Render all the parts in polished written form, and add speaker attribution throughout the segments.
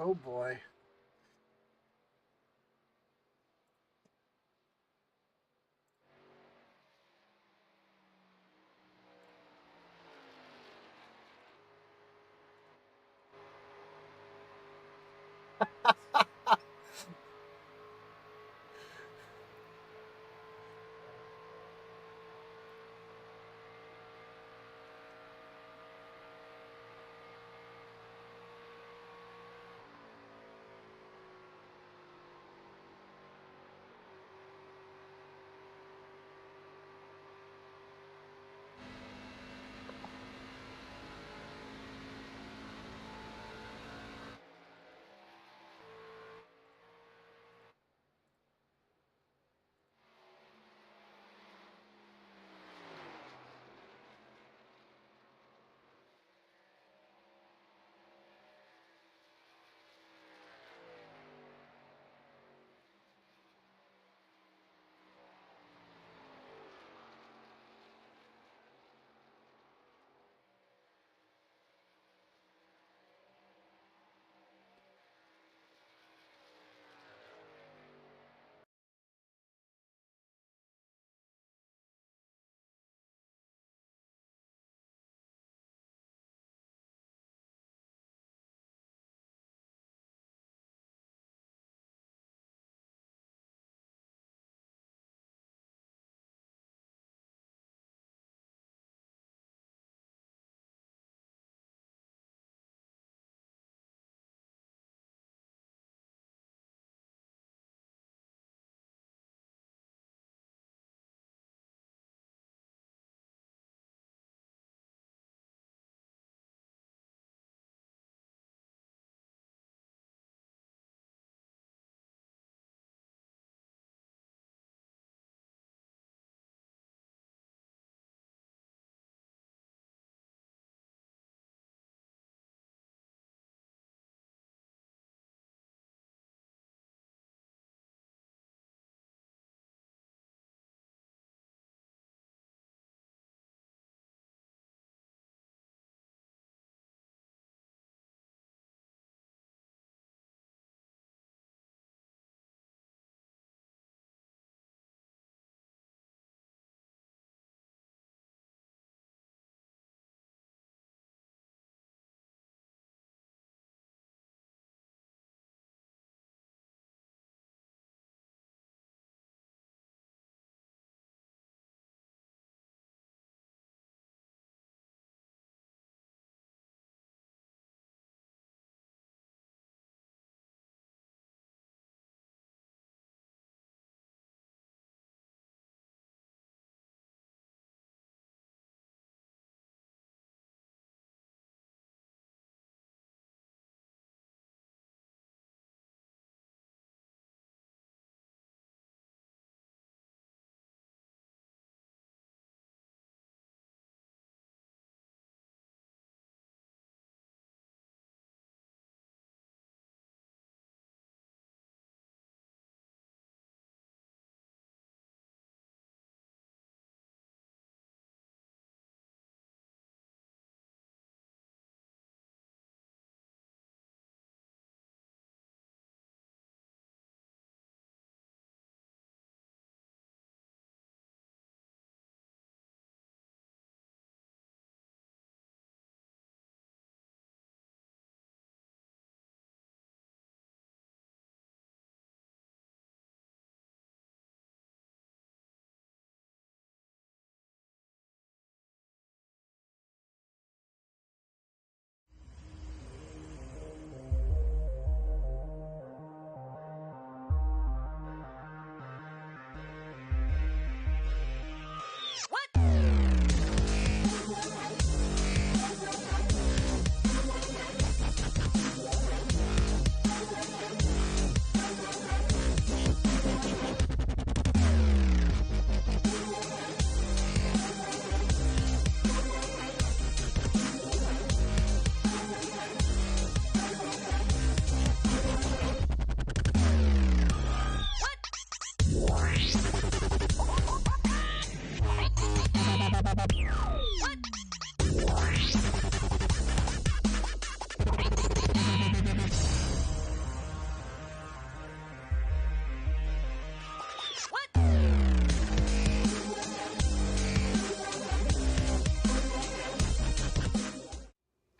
Speaker 1: Oh boy.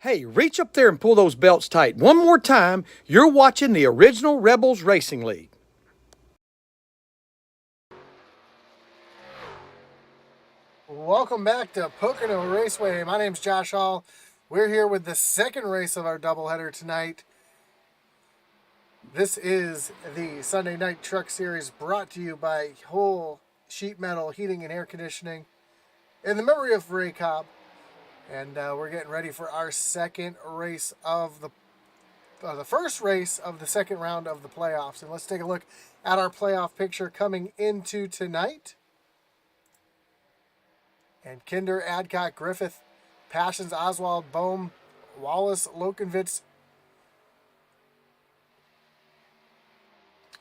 Speaker 1: Hey, reach up there and pull those belts tight. One more time, you're watching the original Rebels Racing League.
Speaker 2: Welcome back to Pocono Raceway. My name's Josh Holl. We're here with the second race of our doubleheader tonight. This is the Sunday Night Truck Series brought to you by Holl Sheet Metal Heating and Air Conditioning in the memory of Ray Cobb. And we're getting ready for our second race of the first race of the second round of the playoffs. And let's take a look at our playoff picture coming into tonight. And Kinder, Adcock, Griffith, Passions, Oswald, Bohm, Wallace, Lokenvitz,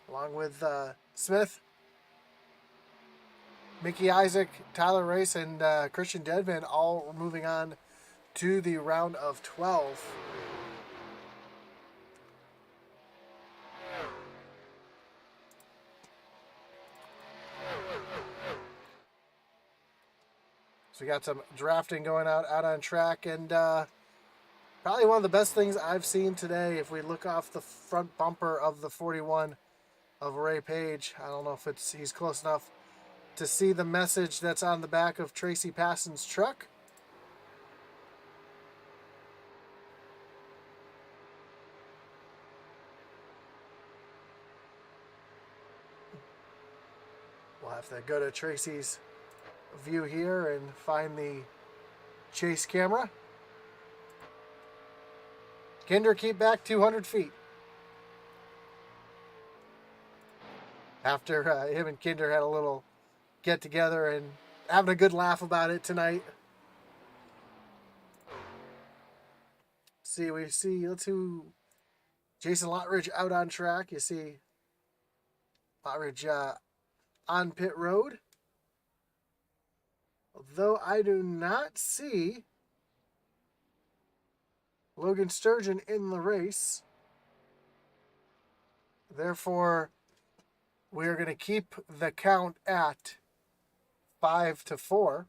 Speaker 2: along with Smith, Mickey Isaac, Tyler Race, and Christian Deadman, all moving on to the round of 12. So we got some drafting going out on track, and probably one of the best things I've seen today. If we look off the front bumper of the 41 of Ray Page, I don't know if he's close enough to see the message that's on the back of Tracy Passon's truck. We'll have to go to Tracy's view here and find the chase camera. Kinder, keep back 200 feet. After him and Kinder had a little get together and having a good laugh about it tonight. Let's see Jason Lottridge out on track. You see Lottridge on pit road. Although I do not see Logan Sturgeon in the race. Therefore, we're going to keep the count at 5-4.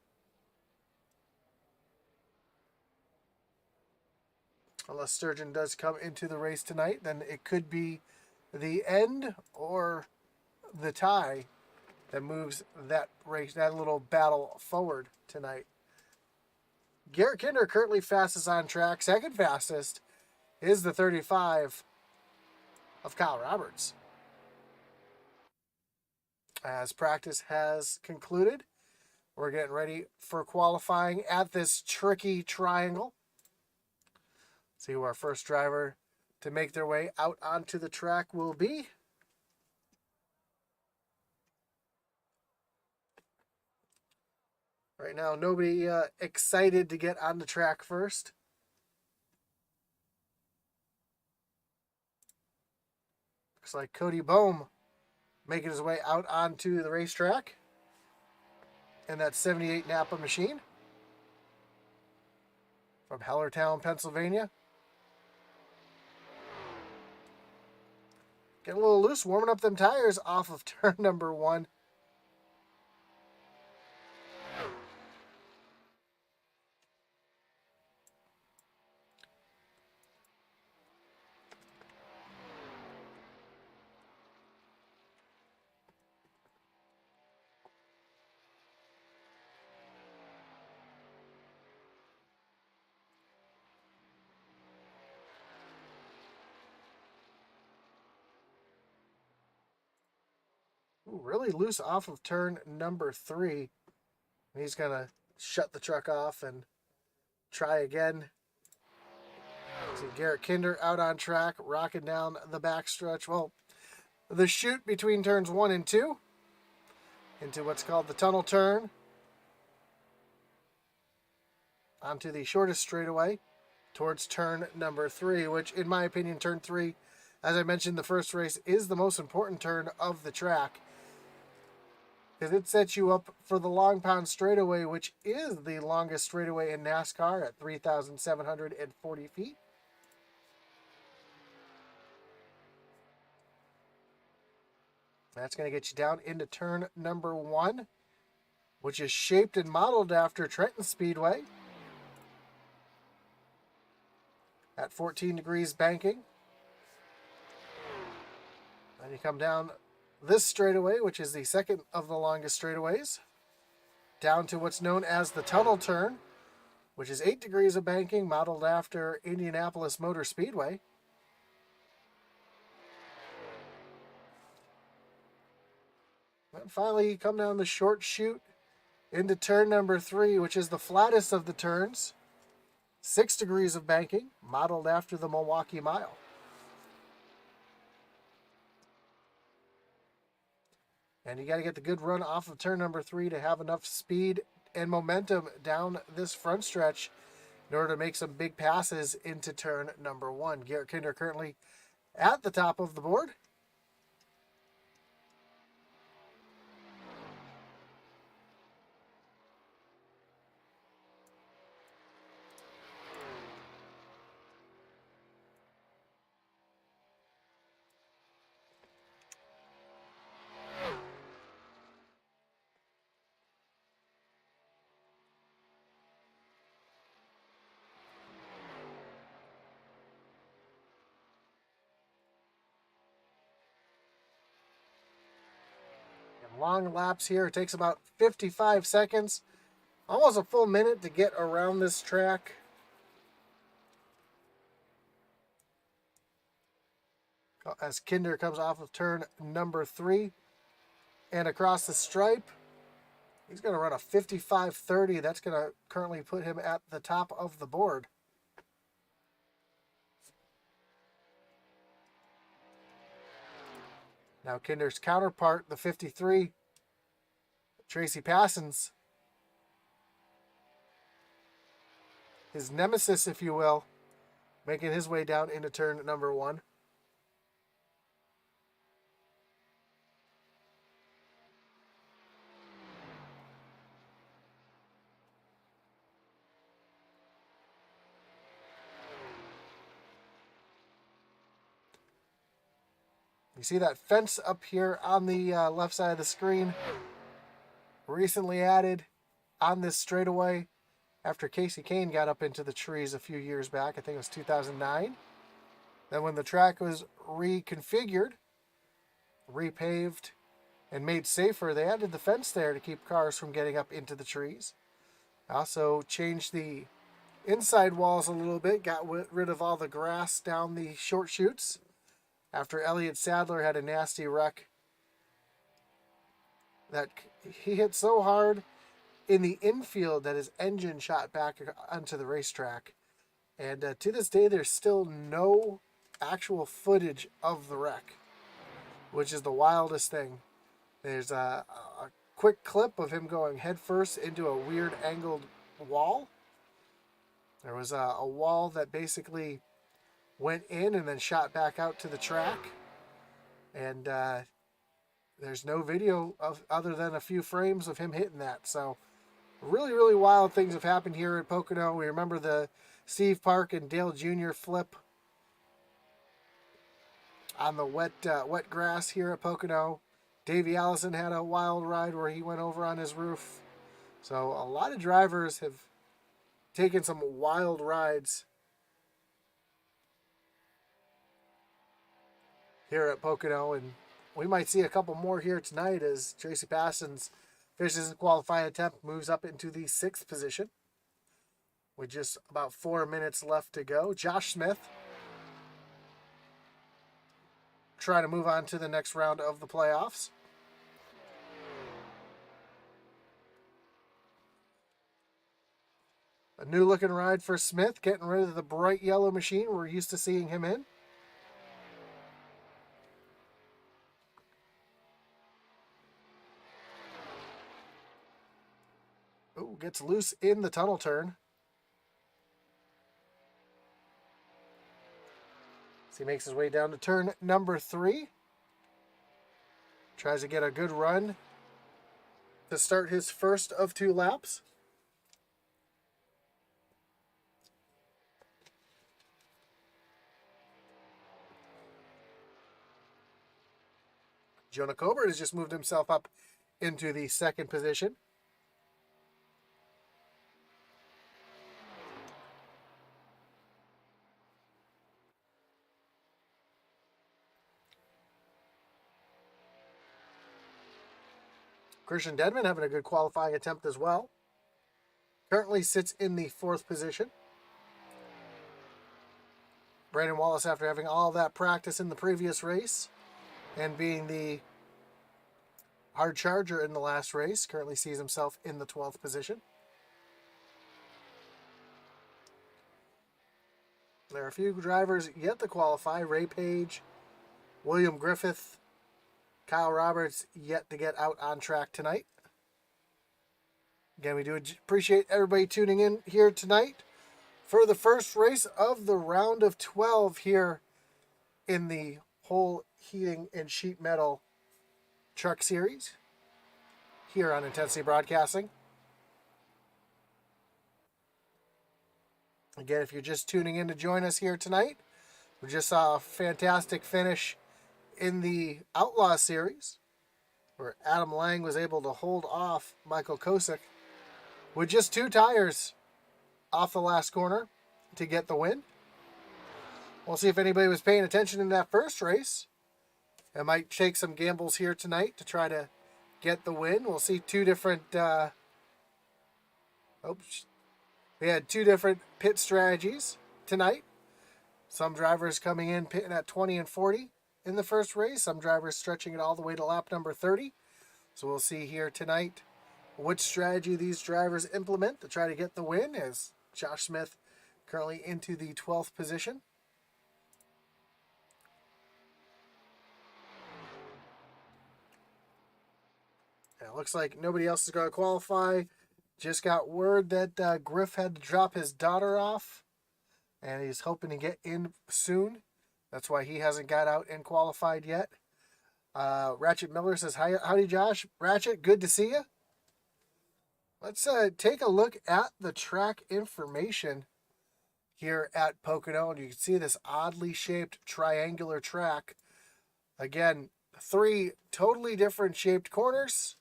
Speaker 2: Unless Sturgeon does come into the race tonight, then it could be the end or the tie that moves that race, that little battle forward tonight. Garrett Kinder currently fastest on track. Second fastest is the 35 of Kyle Roberts. As practice has concluded, we're getting ready for qualifying at this tricky triangle. See who our first driver to make their way out onto the track will be. Right now, nobody excited to get on the track first. Looks like Cody Bohm making his way out onto the racetrack in that 78 Napa machine from Hellertown, Pennsylvania. Getting a little loose, warming up them tires off of turn number 1. Really loose off of turn number 3. He's going to shut the truck off and try again. See Garrett Kinder out on track, rocking down the backstretch. Well, the chute between turns 1 and 2 into what's called the tunnel turn onto the shortest straightaway towards turn number 3, which in my opinion, turn 3, as I mentioned, the first race is the most important turn of the track, because it sets you up for the Long Pond straightaway, which is the longest straightaway in NASCAR at 3,740 feet. That's going to get you down into turn number 1, which is shaped and modeled after Trenton Speedway. at 14 degrees banking. Then you come down this straightaway, which is the second of the longest straightaways, down to what's known as the tunnel turn, which is 8 degrees of banking, modeled after Indianapolis Motor Speedway. And finally, you come down the short chute into turn number 3, which is the flattest of the turns. 6 degrees of banking, modeled after the Milwaukee Mile. And you got to get the good run off of turn number 3 to have enough speed and momentum down this front stretch in order to make some big passes into turn number 1. Garrett Kinder currently at the top of the board. Long laps here. It takes about 55 seconds, almost a full minute to get around this track. As Kinder comes off of turn number 3 and across the stripe, he's going to run a 55.30. That's going to currently put him at the top of the board. Now Kinder's counterpart, the 53, Tracy Passons, his nemesis, if you will, making his way down into turn number 1. You see that fence up here on the left side of the screen? Recently added on this straightaway after Casey Kane got up into the trees a few years back. I think it was 2009. Then when the track was reconfigured, repaved, and made safer, they added the fence there to keep cars from getting up into the trees. Also changed the inside walls a little bit, got rid of all the grass down the short chutes after Elliott Sadler had a nasty wreck that he hit so hard in the infield that his engine shot back onto the racetrack. And to this day, there's still no actual footage of the wreck, which is the wildest thing. There's a quick clip of him going headfirst into a weird angled wall. There was a wall that basically went in and then shot back out to the track. And there's no video of other than a few frames of him hitting that. So really, really wild things have happened here at Pocono. We remember the Steve Park and Dale Jr. flip on the wet grass here at Pocono. Davey Allison had a wild ride where he went over on his roof. So a lot of drivers have taken some wild rides here at Pocono, and we might see a couple more here tonight as Tracy Passons finishes a qualifying attempt, moves up into the 6th position with just about 4 minutes left to go. Josh Smith trying to move on to the next round of the playoffs. A new looking ride for Smith, getting rid of the bright yellow machine we're used to seeing him in. Ooh, gets loose in the tunnel turn. So he makes his way down to turn number 3. Tries to get a good run to start his first of 2 laps. Jonah Colbert has just moved himself up into the 2nd position. Christian Dedman having a good qualifying attempt as well. Currently sits in the 4th position. Brandon Wallace, after having all that practice in the previous race and being the hard charger in the last race, currently sees himself in the 12th position. There are a few drivers yet to qualify. Ray Page, William Griffith, Kyle Roberts yet to get out on track tonight. Again, we do appreciate everybody tuning in here tonight for the first race of the round of 12 here in the Holl Heating and Sheet Metal Truck Series here on Intensity Broadcasting. Again, if you're just tuning in to join us here tonight, we just saw a fantastic finish in the Outlaw Series where Adam Lang was able to hold off Michael Kosick with just 2 tires off the last corner to get the win. We'll see if anybody was paying attention in that first race. I might take some gambles here tonight to try to get the win. We'll see 2 different... we had 2 different pit strategies tonight. Some drivers coming in pitting at 20 and 40 in the first race. Some drivers stretching it all the way to lap number 30. So we'll see here tonight which strategy these drivers implement to try to get the win, as Josh Smith currently into the 12th position. And it looks like nobody else is going to qualify. Just got word that Griff had to drop his daughter off, and he's hoping to get in soon. That's why he hasn't got out and qualified yet. Ratchet Miller says, howdy, Josh. Ratchet, good to see you. Let's take a look at the track information here at Pocono. And you can see this oddly shaped triangular track. Again, 3 totally different shaped corners,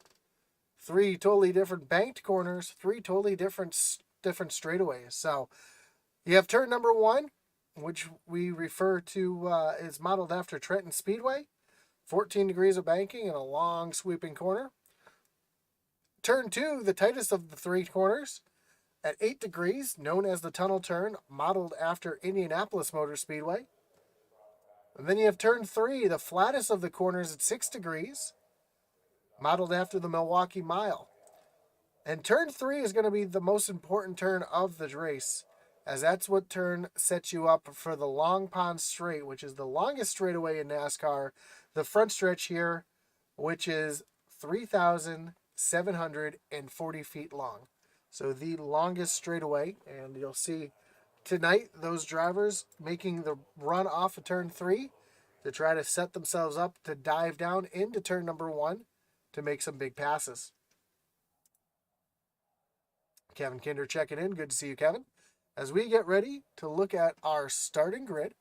Speaker 2: 3 totally different banked corners, 3 totally different straightaways. So you have turn number 1, which we refer to is modeled after Trenton Speedway. 14 degrees of banking and a long sweeping corner. Turn 2, the tightest of the 3 corners, at 8 degrees, known as the tunnel turn, modeled after Indianapolis Motor Speedway. And then you have turn 3, the flattest of the corners at 6 degrees, modeled after the Milwaukee Mile. And turn 3 is going to be the most important turn of the race, as that's what turn sets you up for the Long Pond Straight, which is the longest straightaway in NASCAR. The front stretch here, which is 3,740 feet long. So the longest straightaway, and you'll see tonight those drivers making the run off of turn 3 to try to set themselves up to dive down into turn number 1 to make some big passes. Kevin Kinder checking in. Good to see you, Kevin. As we get ready to look at our starting grid,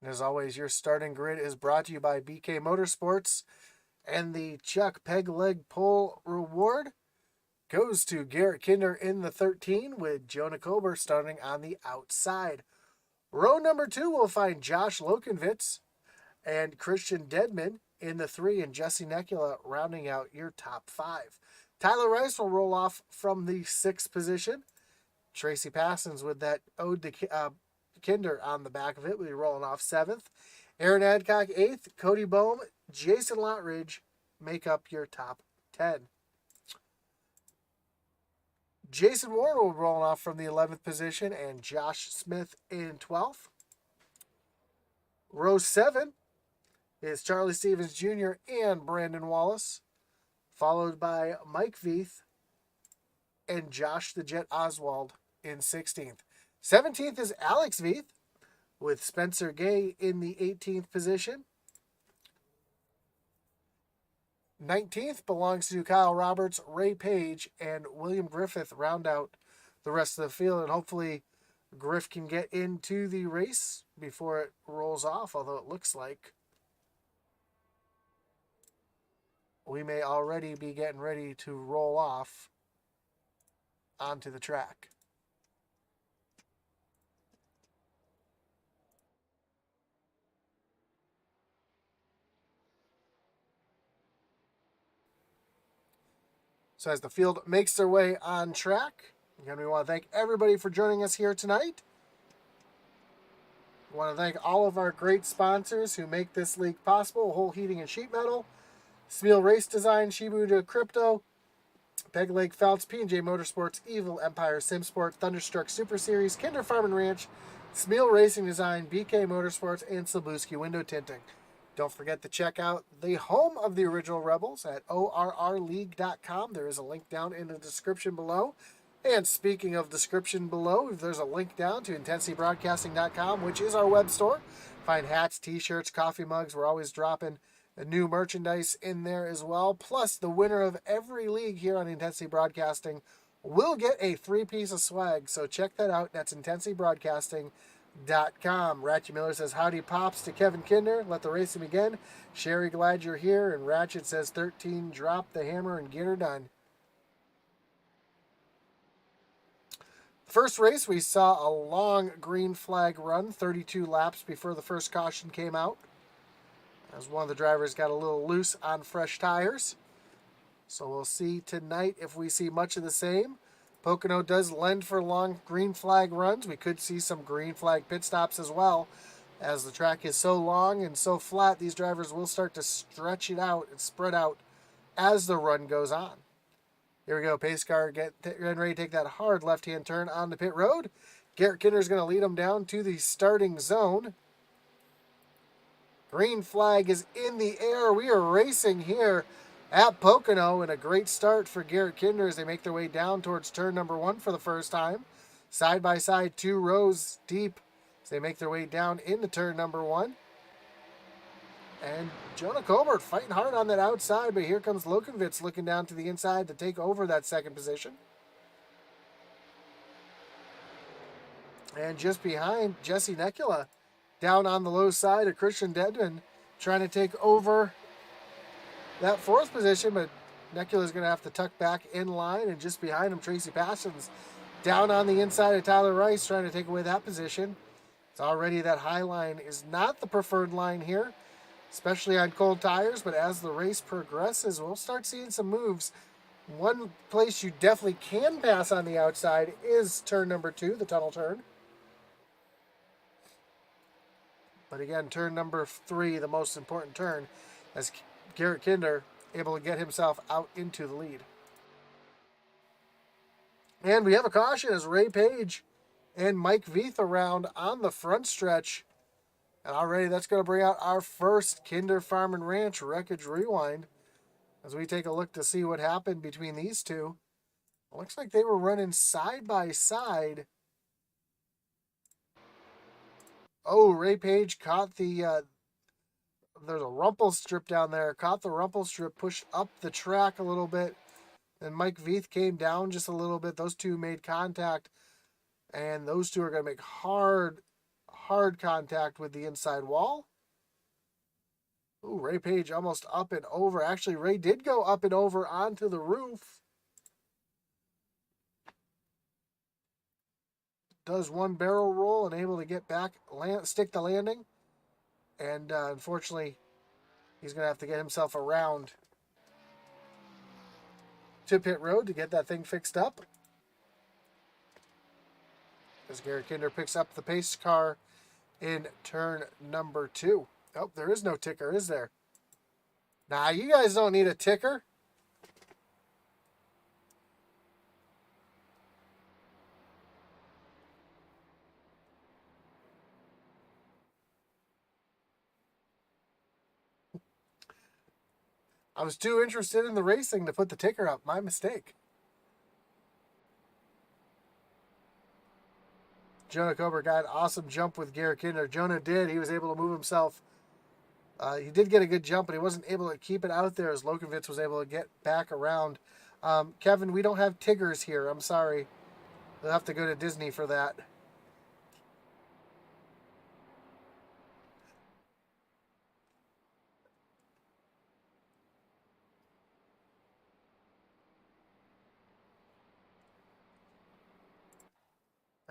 Speaker 2: and as always, your starting grid is brought to you by BK Motorsports, and the Chuck Peg Leg Pull reward goes to Garrett Kinder in the 13 with Jonah Kober starting on the outside. Row number 2 will find Josh Lokenvitz and Christian Dedman in the 3, and Jesse Nekula rounding out your top 5. Tyler Rice will roll off from the 6th position. Tracy Passons with that ode to Kinder on the back of it will be rolling off 7th. Aaron Adcock 8th. Cody Bohm, Jason Lottridge make up your top 10. Jason Warren will roll off from the 11th position, and Josh Smith in 12th. Row 7 is Charlie Stevens Jr. and Brandon Wallace, followed by Mike Veith and Josh the Jet Oswald in 16th. 17th is Alex Veith with Spencer Gay in the 18th position. 19th belongs to Kyle Roberts, Ray Page, and William Griffith round out the rest of the field, and hopefully Griff can get into the race before it rolls off, although it looks like we may already be getting ready to roll off onto the track. So as the field makes their way on track, again, we want to thank everybody for joining us here tonight. We want to thank all of our great sponsors who make this league possible: Holl Heating and Sheet Metal, Smeal Race Design, Shibuya Crypto, Peg Leg Felts, P&J Motorsports, Evil Empire SimSport, Thunderstruck Super Series, Kinder Farm and Ranch, Smeal Racing Design, BK Motorsports, and Silbuski Window Tinting. Don't forget to check out the home of the original Rebels at ORRleague.com. There is a link down in the description below. And speaking of description below, there's a link down to IntensityBroadcasting.com, which is our web store. Find hats, t-shirts, coffee mugs. We're always dropping new merchandise in there as well. Plus, the winner of every league here on Intensity Broadcasting will get a 3-piece of swag. So check that out. That's IntensityBroadcasting.com. Ratchet Miller says, howdy pops to Kevin Kinder. Let the racing begin. Sherry, glad you're here. And Ratchet says, 13, drop the hammer and get her done. First race, we saw a long green flag run, 32 laps before the first caution came out, as one of the drivers got a little loose on fresh tires. So we'll see tonight if we see much of the same. Pocono does lend for long green flag runs. We could see some green flag pit stops as well. As the track is so long and so flat, these drivers will start to stretch it out and spread out as the run goes on. Here we go. Pace car getting ready to take that hard left-hand turn on the pit road. Garrett Kinder is going to lead them down to the starting zone. Green flag is in the air. We are racing here at Pocono, and a great start for Garrett Kinder as they make their way down towards turn number 1 for the first time. Side by side, 2 rows deep as they make their way down into turn number 1. And Jonah Colbert fighting hard on that outside, but here comes Lokenvitz looking down to the inside to take over that second position. And just behind, Jesse Nekula down on the low side of Christian Dedman trying to take over that 4th position, but Nekula's going to have to tuck back in line, and just behind him, Tracy Parsons down on the inside of Tyler Rice trying to take away that position. It's already that high line is not the preferred line here, especially on cold tires, but as the race progresses, we'll start seeing some moves. One place you definitely can pass on the outside is turn number 2, the tunnel turn. But again, turn number 3, the most important turn, as Garrett Kinder able to get himself out into the lead. And we have a caution as Ray Page and Mike Veith around on the front stretch. And already that's going to bring out our first Kinder Farm and Ranch Wreckage Rewind as we take a look to see what happened between these two. It looks like they were running side by side. Oh, Ray Page caught the, there's a rumple strip down there, caught the rumple strip, pushed up the track a little bit. Then Mike Veith came down just a little bit. Those two made contact, and those two are going to make hard contact with the inside wall. Ooh, Ray Page almost up and over. Actually, Ray did go up and over onto the roof. Does one barrel roll and able to get back, stick the landing. And unfortunately, he's going to have to get himself around to pit road to get that thing fixed up. As Garrett Kinder picks up the pace car in turn number 2. Oh, there is no ticker, is there? Nah, you guys don't need a ticker. I was too interested in the racing to put the ticker up. My mistake. Jonah Cobra got an awesome jump with Garrett Kinder. Jonah did. He was able to move himself. He did get a good jump, but he wasn't able to keep it out there as Lokenvitz was able to get back around. Kevin, we don't have Tiggers here. I'm sorry. We'll have to go to Disney for that.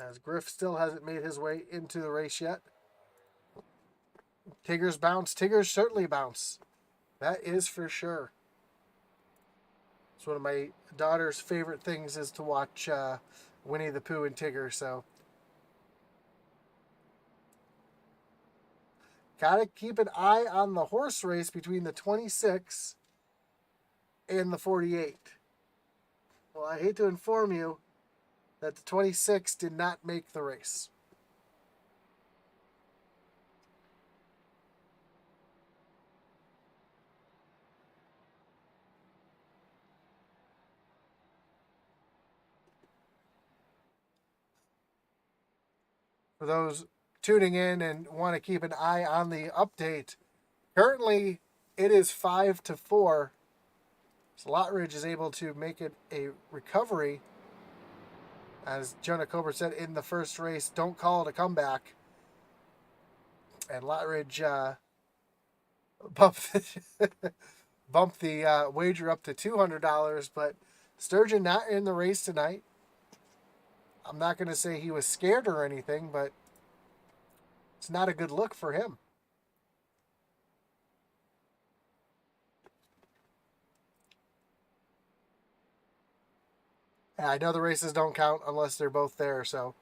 Speaker 2: As Griff still hasn't made his way into the race yet. Tiggers bounce. Tiggers certainly bounce. That is for sure. It's one of my daughter's favorite things is to watch Winnie the Pooh and Tigger. So gotta keep an eye on the horse race between the 26 and the 48. Well, I hate to inform you that the 26 did not make the race. For those tuning in and want to keep an eye on the update, currently it is 5-4. So Lottridge is able to make it a recovery. As Jonah Cobert said in the first race, don't call it a comeback. And Lottridge bumped the wager up to $200, but Sturgeon not in the race tonight. I'm not going to say he was scared or anything, but it's not a good look for him. And I know the races don't count unless they're both there, so.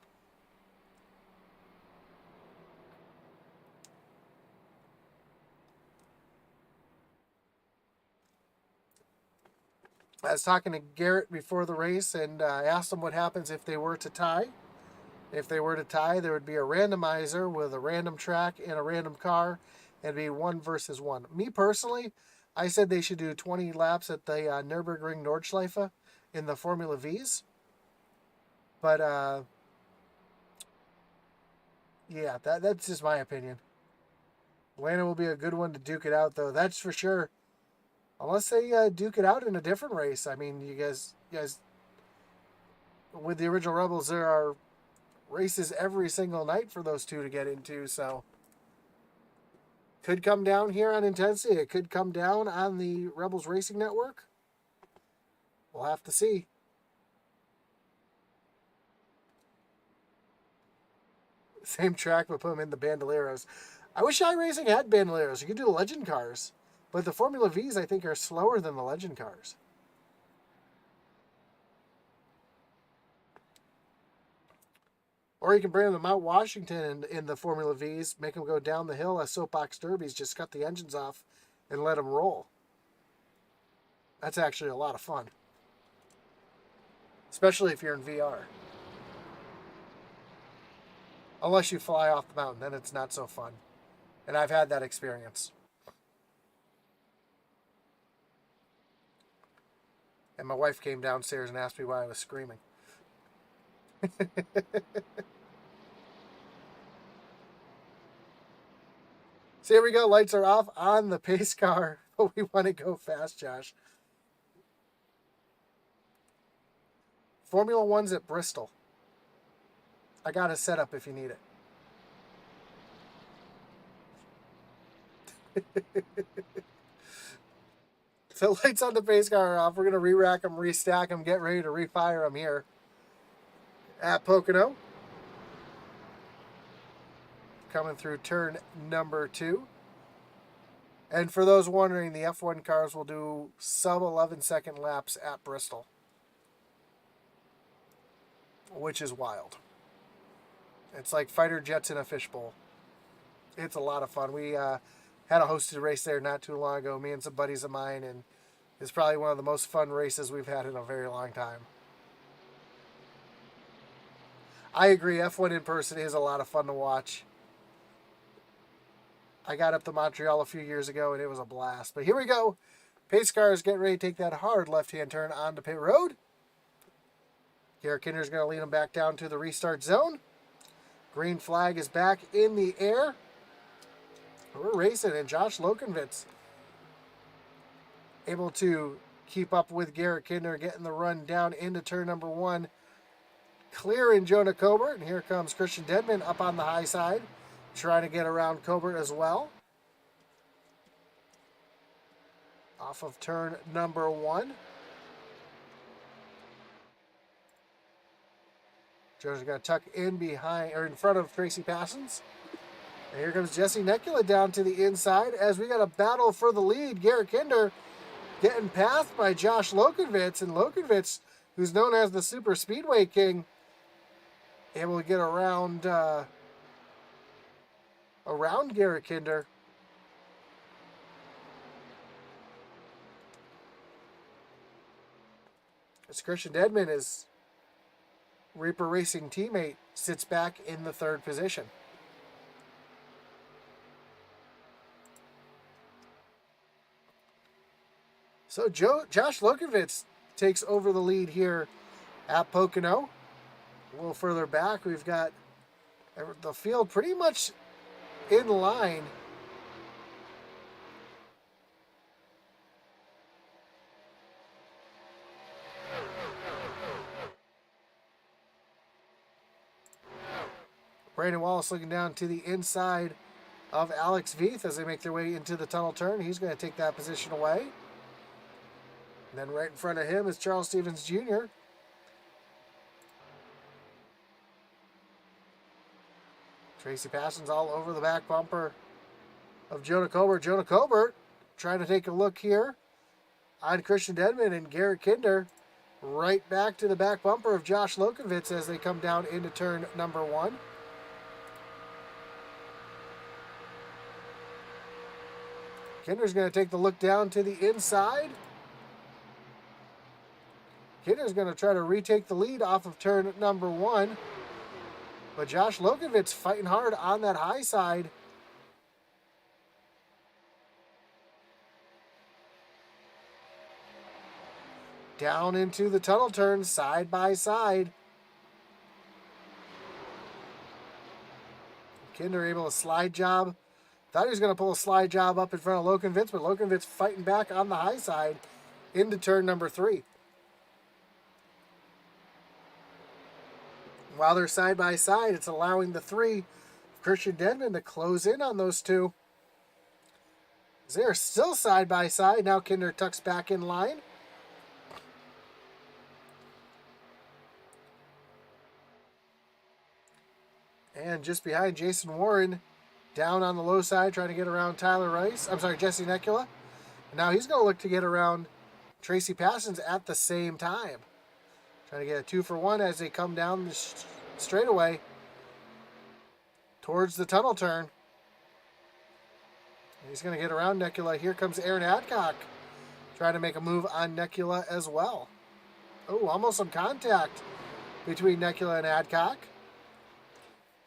Speaker 2: I was talking to Garrett before the race, and I asked him what happens if they were to tie. If they were to tie, there would be a randomizer with a random track and a random car. It'd be 1 versus 1. Me personally, I said they should do 20 laps at the Nürburgring Nordschleife in the Formula Vs. But, yeah, that's just my opinion. Atlanta will be a good one to duke it out, though. That's for sure. Unless they duke it out in a different race. I mean, you guys, with the original Rebels, there are races every single night for those two to get into. So, could come down here on intensity. It could come down on the Rebels Racing Network. We'll have to see. Same track, but put them in the Bandoleros. I wish iRacing had Bandoleros. You could do the Legend cars. But the Formula Vs, I think, are slower than the Legend cars. Or you can bring them to Mount Washington in the Formula Vs, make them go down the hill as soapbox derbies, just cut the engines off and let them roll. That's actually a lot of fun. Especially if you're in VR. Unless you fly off the mountain, then it's not so fun. And I've had that experience. And my wife came downstairs and asked me why I was screaming. So here we go. Lights are off on the pace car, but we want to go fast, Josh. Formula One's at Bristol. I got a setup if you need it. So lights on the pace car are off. We're going to re-rack them, restack them, get ready to refire them here at Pocono. Coming through turn number 2. And for those wondering, the F1 cars will do sub 11-second laps at Bristol, which is wild. It's like fighter jets in a fishbowl. It's a lot of fun. We had a hosted race there not too long ago, me and some buddies of mine, and it's probably one of the most fun races we've had in a very long time. I agree, F1 in person is a lot of fun to watch. I got up to Montreal a few years ago, and it was a blast. But here we go. Pace cars getting ready to take that hard left-hand turn onto pit road. Garrett Kinder's going to lead them back down to the restart zone. Green flag is back in the air. We're racing, and Josh Lokenvitz able to keep up with Garrett Kinder, getting the run down into turn number 1. Clearing Jonah Cobert, and here comes Christian Dedman up on the high side, trying to get around Cobert as well. Off of turn number 1. Jonah's going to tuck in behind, or in front of Tracy Passons. And here comes Jesse Nekula down to the inside as we got a battle for the lead. Garrett Kinder getting passed by Josh Lokovitz, and Lokovitz, who's known as the Super Speedway King, able to get around Garrett Kinder. As Christian Edman, his Reaper Racing teammate, sits back in the third position. So Josh Lokovitz takes over the lead here at Pocono. A little further back, we've got the field pretty much in line. Brandon Wallace looking down to the inside of Alex Veith as they make their way into the tunnel turn. He's going to take that position away. And then right in front of him is Charles Stevens Jr. Tracy Passon's all over the back bumper of Jonah Colbert. Jonah Colbert trying to take a look here on Christian Edman, and Garrett Kinder right back to the back bumper of Josh Lokovitz as they come down into turn number 1. Kinder's going to take the look down to the inside. Kinder's going to try to retake the lead off of turn number 1. But Josh Lokovitz fighting hard on that high side. Down into the tunnel turn, side by side. Kinder able to slide job. Thought he was going to pull a slide job up in front of Lokovitz, but Lokovitz fighting back on the high side into turn number 3. While they're side by side, it's allowing the 3 Christian Denman to close in on those two. They're still side by side. Now Kinder tucks back in line. And just behind Jason Warren, down on the low side, trying to get around Jesse Necula. And now he's going to look to get around Tracy Passons at the same time. Trying to get a 2-for-1 as they come down the straightaway towards the tunnel turn. And he's going to get around Necula. Here comes Aaron Adcock trying to make a move on Necula as well. Oh, almost some contact between Necula and Adcock.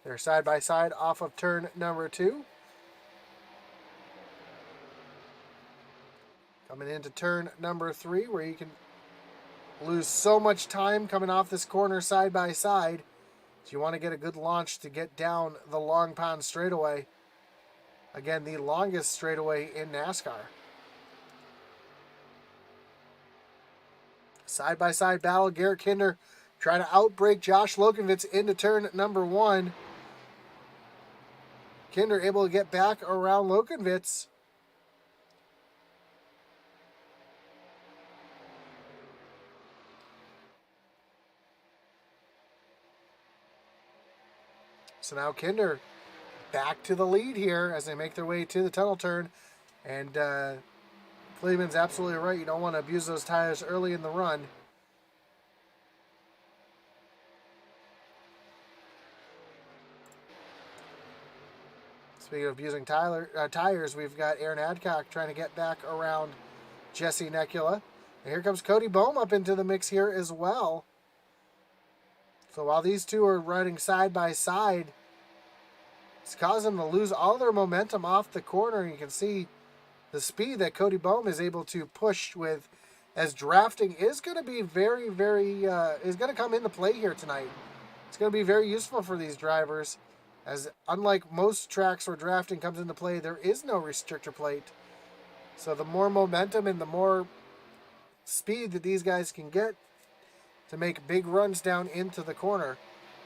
Speaker 2: They're side by side off of turn number 2. Coming into turn number 3, where you can lose so much time coming off this corner side by side. So you want to get a good launch to get down the Long Pond straightaway. Again, the longest straightaway in NASCAR. Side by side battle. Garrett Kinder trying to outbreak Josh Lokovitz into turn number 1. Kinder able to get back around Lokovitz. So now Kinder back to the lead here as they make their way to the tunnel turn. And Cleveland's absolutely right. You don't want to abuse those tires early in the run. Speaking of abusing tires, we've got Aaron Adcock trying to get back around Jesse Necula. And here comes Cody Bohm up into the mix here as well. So while these two are riding side by side, it's causing them to lose all their momentum off the corner. You can see the speed that Cody Bohm is able to push with, as drafting is going to be is going to come into play here tonight. It's going to be very useful for these drivers, as unlike most tracks where drafting comes into play, there is no restrictor plate. So the more momentum and the more speed that these guys can get to make big runs down into the corner.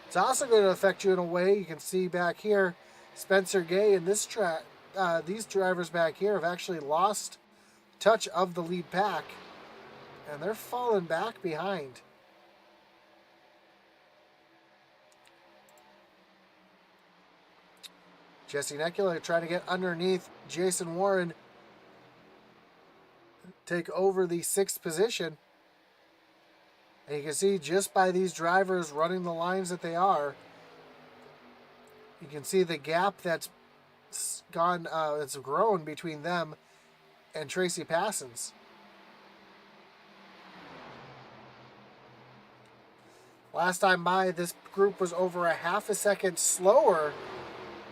Speaker 2: It's also going to affect you in a way. You can see back here, Spencer Gay and this track, these drivers back here have actually lost touch of the lead pack, and they're falling back behind. Jesse Necula trying to get underneath Jason Warren. take over the 6th position. And you can see just by these drivers running the lines that they are, you can see the gap that's it's grown between them and Tracy Passons. Last time by, this group was over a half a second slower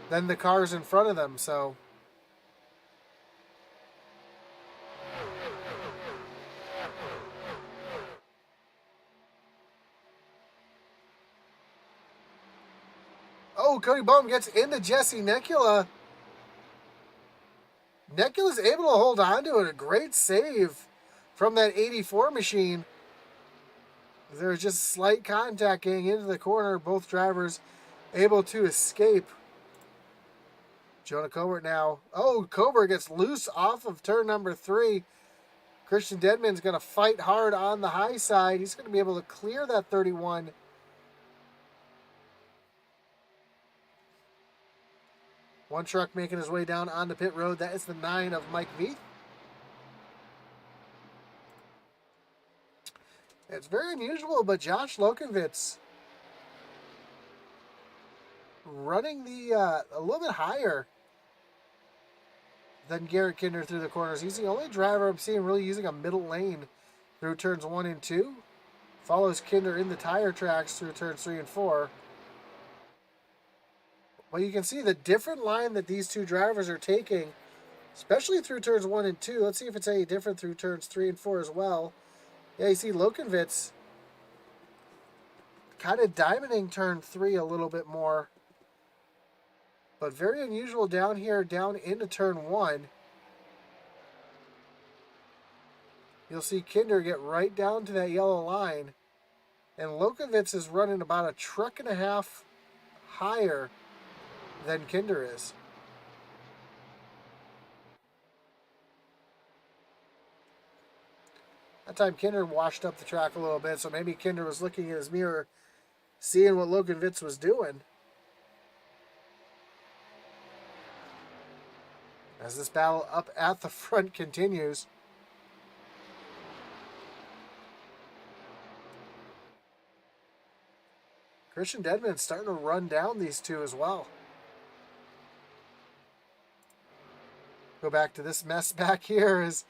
Speaker 2: than the cars in front of them, so oh, Cody Boehm gets into Jesse Necula. Necula's able to hold on to it. A great save from that 84 machine. There was just slight contact getting into the corner. Both drivers able to escape. Jonah Cobert now. Oh, Cobert gets loose off of turn number 3. Christian Dedman's going to fight hard on the high side. He's going to be able to clear that 31. One truck making his way down onto pit road. That is the 9 of Mike Veith. It's very unusual, but Josh Lokenvitz running the a little bit higher than Garrett Kinder through the corners. He's the only driver I'm seeing really using a middle lane through turns 1 and 2. Follows Kinder in the tire tracks through turns 3 and 4. Well, you can see the different line that these two drivers are taking, especially through turns 1 and 2. Let's see if it's any different through turns 3 and 4 as well. Yeah, you see Lokenvitz kind of diamonding turn 3 a little bit more. But very unusual down here, down into turn 1. You'll see Kinder get right down to that yellow line. And Lokenvitz is running about a truck and a half higher than Kinder is. That time Kinder washed up the track a little bit, so maybe Kinder was looking in his mirror, seeing what Lokenvitz was doing. As this battle up at the front continues. Christian Dedman's starting to run down these two as well. Go back to this mess back here as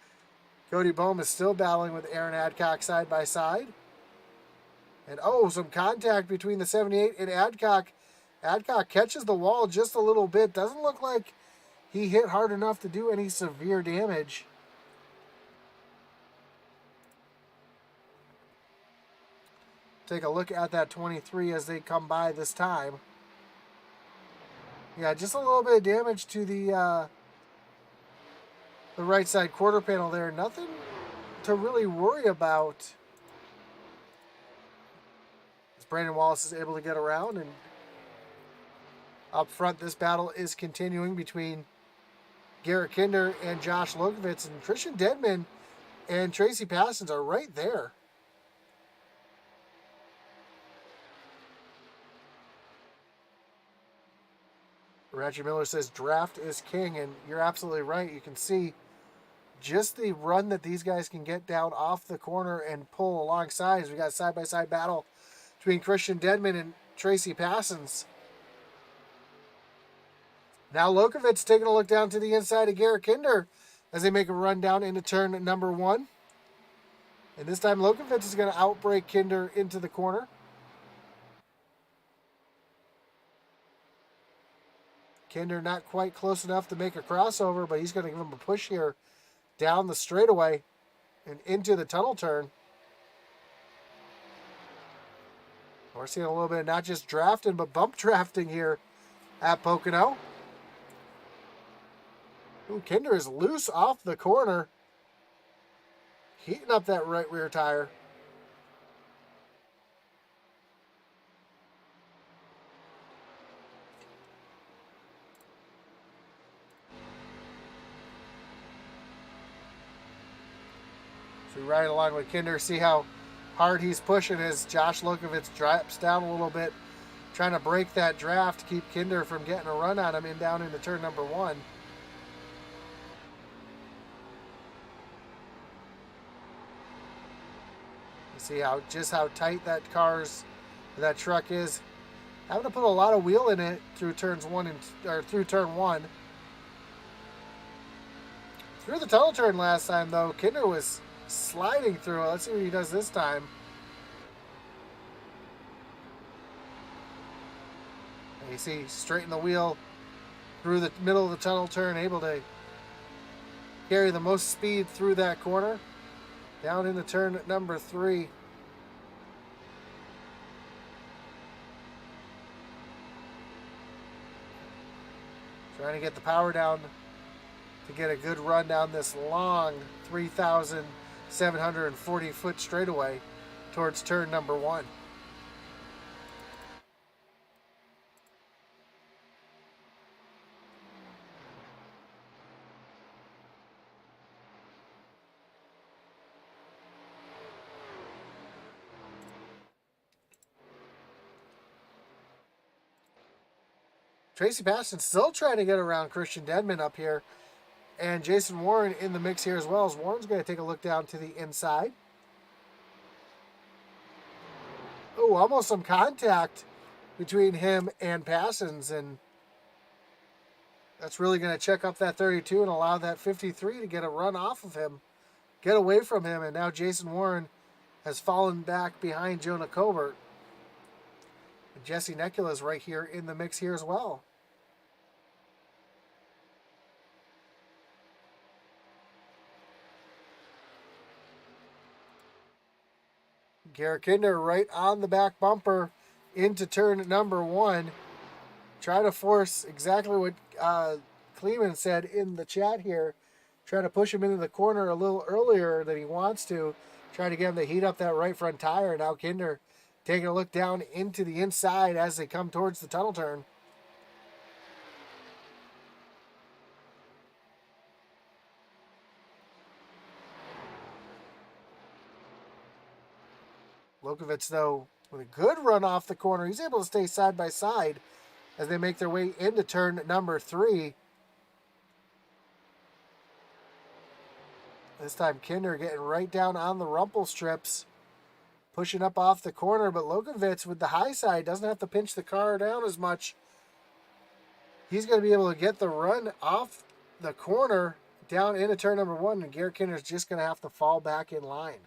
Speaker 2: Cody Boehm is still battling with Aaron Adcock side by side. And oh, some contact between the 78 and Adcock. Adcock catches the wall just a little bit. Doesn't look like he hit hard enough to do any severe damage. Take a look at that 23 as they come by this time. Yeah, just a little bit of damage to the right side quarter panel there. Nothing to really worry about. As Brandon Wallace is able to get around, and up front this battle is continuing between Garrett Kinder and Josh Lokenvitz, and Christian Dedman and Tracy Passons are right there. Ratchet Miller says draft is king, and you're absolutely right. You can see just the run that these guys can get down off the corner and pull alongside. We got a side-by-side battle between Christian Dedman and Tracy Passons. Now Lokenvitz taking a look down to the inside of Garrett Kinder as they make a run down into turn number 1. And this time Lokenvitz is going to outbrake Kinder into the corner. Kinder not quite close enough to make a crossover, but he's going to give him a push here down the straightaway and into the tunnel turn. We're seeing a little bit of not just drafting, but bump drafting here at Pocono. Ooh, Kinder is loose off the corner, heating up that right rear tire. So we ride along with Kinder, see how hard he's pushing as Josh Lokenvitz drops down a little bit, trying to break that draft to keep Kinder from getting a run on him and down into turn number 1. See how tight that truck is. Having to put a lot of wheel in it through through turn one. Through the tunnel turn last time though, Kinder was sliding through it. Let's see what he does this time. And you see, straighten the wheel through the middle of the tunnel turn, able to carry the most speed through that corner. Down into turn number 3. Trying to get the power down to get a good run down this long 3,740 foot straightaway towards turn number 1. Tracy Paston still trying to get around Christian Dedman up here. And Jason Warren in the mix here as well, as Warren's going to take a look down to the inside. Oh, almost some contact between him and Passons, and that's really going to check up that 32 and allow that 53 to get a run off of him, get away from him, and now Jason Warren has fallen back behind Jonah Cobert. And Jesse Nekula is right here in the mix here as well. Garrett Kinder right on the back bumper into turn number 1. Try to force exactly what Kleeman said in the chat here. Try to push him into the corner a little earlier than he wants to. Try to get him to heat up that right front tire. Now Kinder taking a look down into the inside as they come towards the tunnel turn. Lokovich, though, with a good run off the corner. He's able to stay side by side as they make their way into turn number 3. This time Kinder getting right down on the rumple strips, pushing up off the corner, but Lokovich with the high side doesn't have to pinch the car down as much. He's going to be able to get the run off the corner down into turn number 1, and Garrett Kinder's just going to have to fall back in line.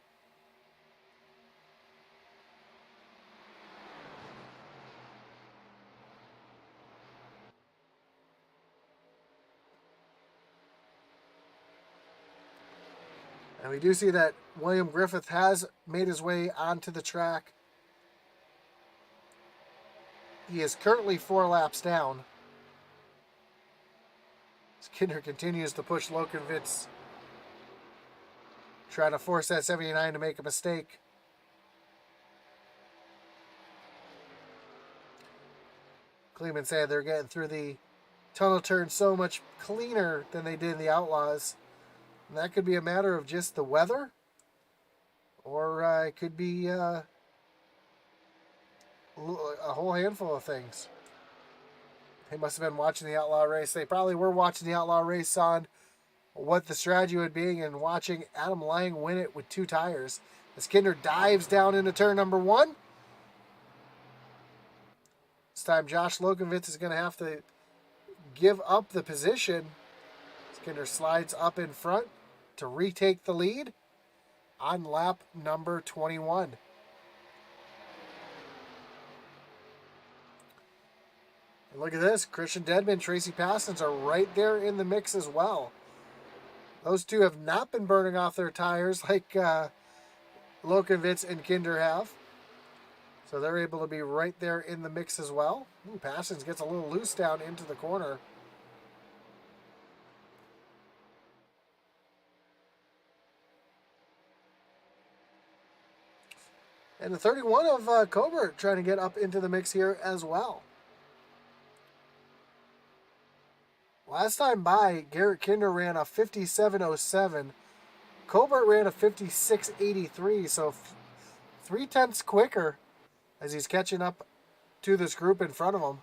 Speaker 2: And we do see that William Griffith has made his way onto the track. He is currently 4 laps down. Kinder continues to push Lokovich, trying to force that 79 to make a mistake. Kleeman said they're getting through the tunnel turn so much cleaner than they did in the Outlaws. And that could be a matter of just the weather, or it could be a whole handful of things. They must have been watching the Outlaw race. They probably were watching the Outlaw race on what the strategy would be and watching Adam Lang win it with 2 tires. As Kinder dives down into turn number 1. This time Josh Lokovich is going to have to give up the position. Kinder slides up in front to retake the lead on lap number 21. And look at this. Christian Dedman, Tracy Passons are right there in the mix as well. Those two have not been burning off their tires like Lokovich and Kinder have. So they're able to be right there in the mix as well. Ooh, Passons gets a little loose down into the corner. And the 31 of Cobert trying to get up into the mix here as well. Last time by, Garrett Kinder ran a 57.07. Cobert ran a 56.83, so 0.3 quicker as he's catching up to this group in front of him.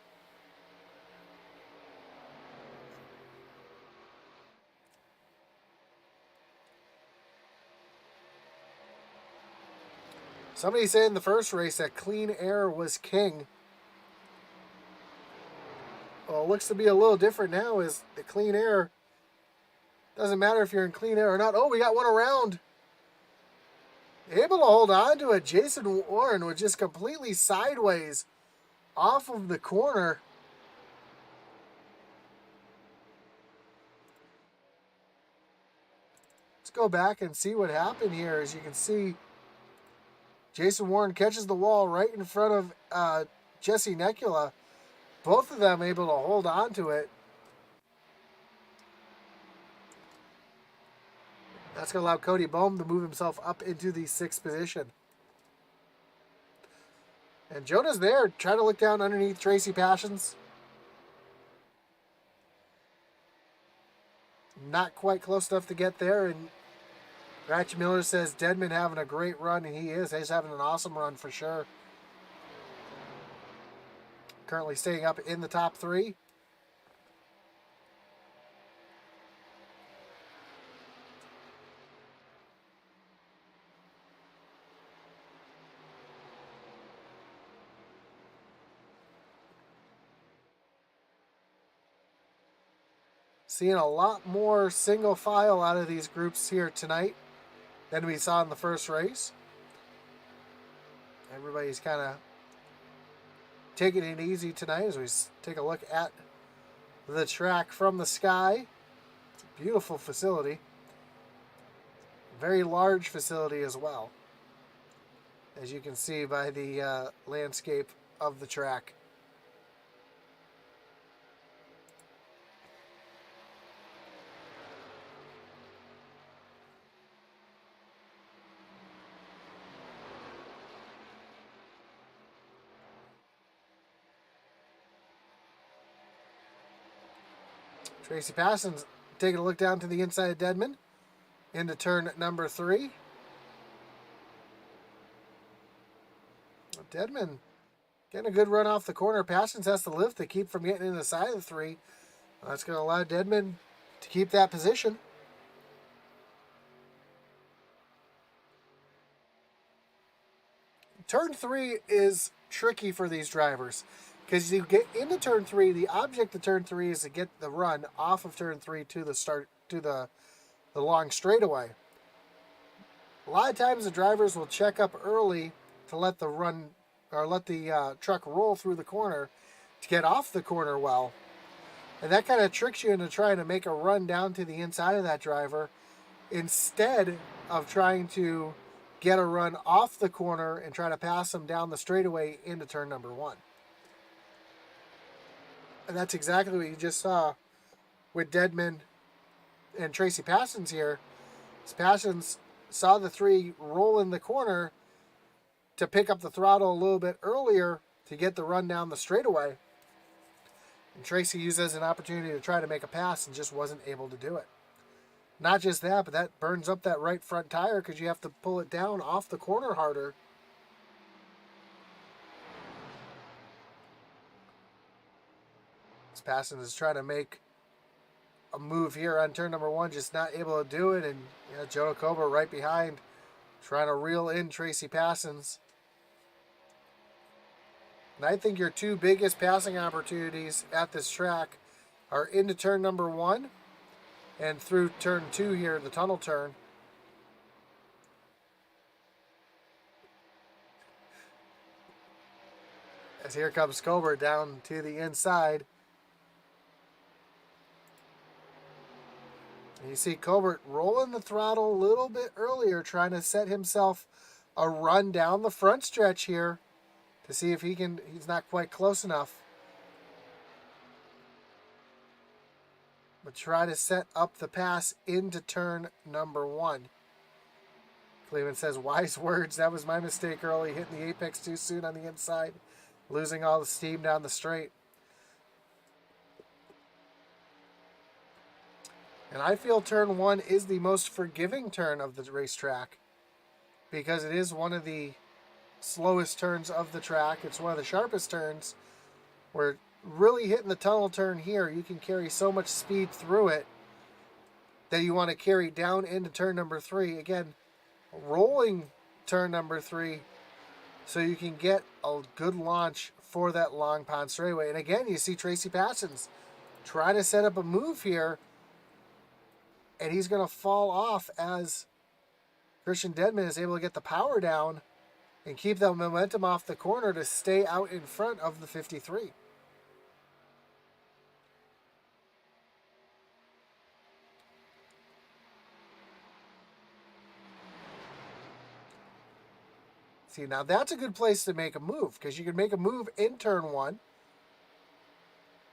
Speaker 2: Somebody said in the first race that clean air was king. Well, it looks to be a little different now. Is the clean air doesn't matter if you're in clean air or not. Oh, we got one around. Able to hold on to it. Jason Warren was just completely sideways off of the corner. Let's go back and see what happened here. As you can see, Jason Warren catches the wall right in front of Jesse Necula. Both of them able to hold on to it. That's going to allow Cody Bohm to move himself up into the 6th position. And Jonah's there, trying to look down underneath Tracy Passions. Not quite close enough to get there. And Ratchet Miller says Deadman having a great run, and he is. He's having an awesome run for sure. Currently staying up in the top 3. Seeing a lot more single file out of these groups here tonight than we saw in the first race. Everybody's kind of taking it easy tonight as we take a look at the track from the sky. It's a beautiful facility. Very large facility as well, as you can see by the landscape of the track. Tracy Passon's taking a look down to the inside of Deadman into turn number 3. Deadman getting a good run off the corner. Passons has to lift to keep from getting in the side of the 3. That's going to allow Deadman to keep that position. Turn 3 is tricky for these drivers because you get into turn 3. The object of turn 3 is to get the run off of turn 3 to the start to the long straightaway. A lot of times the drivers will check up early to let the run or let the truck roll through the corner to get off the corner well, and that kind of tricks you into trying to make a run down to the inside of that driver instead of trying to get a run off the corner and try to pass them down the straightaway into turn number 1. And that's exactly what you just saw with Deadman and Tracy Passons here. Passons saw the 3 roll in the corner to pick up the throttle a little bit earlier to get the run down the straightaway. And Tracy used it as an opportunity to try to make a pass and just wasn't able to do it. Not just that, but that burns up that right front tire because you have to pull it down off the corner harder. Passons is trying to make a move here on turn number 1, just not able to do it. And Jonah Cobra right behind, trying to reel in Tracy Passons. And I think your 2 biggest passing opportunities at this track are into turn number 1 and through turn 2 here, the tunnel turn. As here comes Cobra down to the inside. And you see Colbert rolling the throttle a little bit earlier, trying to set himself a run down the front stretch here to see if he's not quite close enough. But try to set up the pass into turn number 1. Cleveland says, wise words. That was my mistake early, hitting the apex too soon on the inside, losing all the steam down the straight. And I feel turn 1 is the most forgiving turn of the racetrack because it is one of the slowest turns of the track. It's one of the sharpest turns. Where really hitting the tunnel turn here, you can carry so much speed through it that you want to carry down into turn number 3. Again, rolling turn number 3 so you can get a good launch for that long pond straightaway. And again, you see Tracy Parsons try to set up a move here, and he's going to fall off as Christian Dedman is able to get the power down and keep the momentum off the corner to stay out in front of the 53. See, now that's a good place to make a move, because you can make a move in turn one,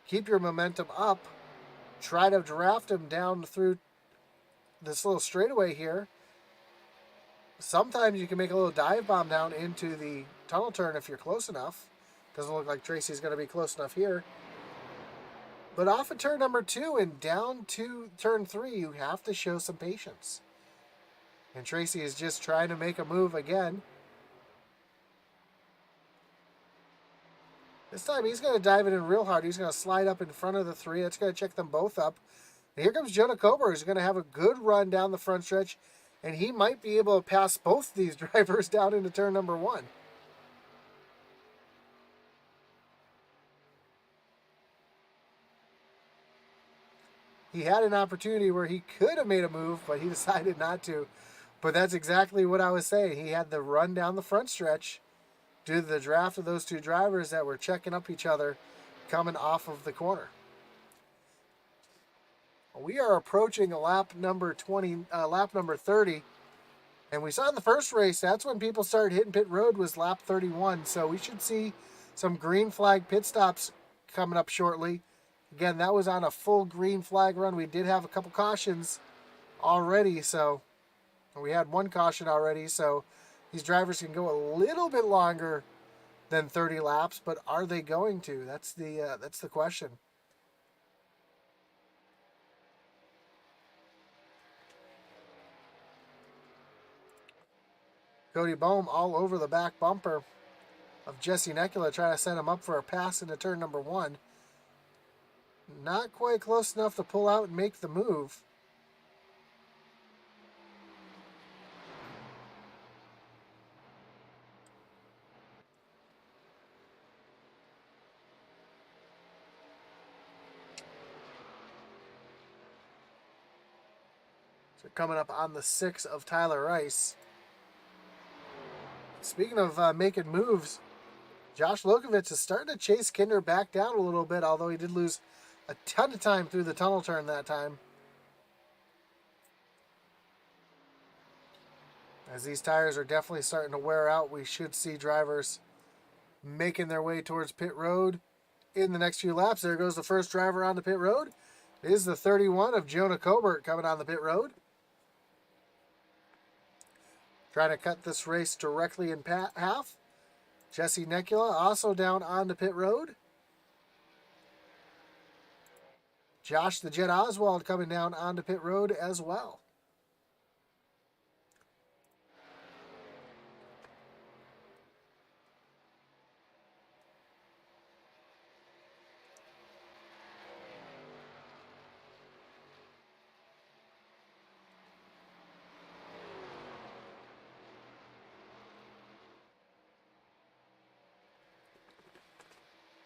Speaker 2: keep your momentum up, try to draft him down through this little straightaway here. Sometimes you can make a little dive bomb down into the tunnel turn if you're close enough. Doesn't look like Tracy's going to be close enough here. But off of turn number 2 and down to turn 3, you have to show some patience. And Tracy is just trying to make a move again. This time he's going to dive it in real hard. He's going to slide up in front of the 3. That's going to check them both up. And here comes Jonah Kober, who's going to have a good run down the front stretch. And he might be able to pass both these drivers down into turn number 1. He had an opportunity where he could have made a move, but he decided not to. But that's exactly what I was saying. He had the run down the front stretch due to the draft of those two drivers that were checking up each other coming off of the corner. We are approaching lap number 30. And we saw in the first race, that's when people started hitting pit road, was lap 31. So we should see some green flag pit stops coming up shortly. Again, that was on a full green flag run. We did have a couple cautions already, so we had one caution already, so these drivers can go a little bit longer than 30 laps, but are they going to? That's the question. Cody Boehm all over the back bumper of Jesse Nekula, trying to set him up for a pass into turn number 1. Not quite close enough to pull out and make the move. So coming up on the 6 of Tyler Rice. Speaking of making moves, Josh Lokovich is starting to chase Kinder back down a little bit, although he did lose a ton of time through the tunnel turn that time. As these tires are definitely starting to wear out, we should see drivers making their way towards pit road in the next few laps. There goes the first driver on the pit road. It is the 31 of Jonah Cobert coming on the pit road. Trying to cut this race directly in half. Jesse Nekula also down on the pit road. Josh the Jet Oswald coming down onto pit road as well.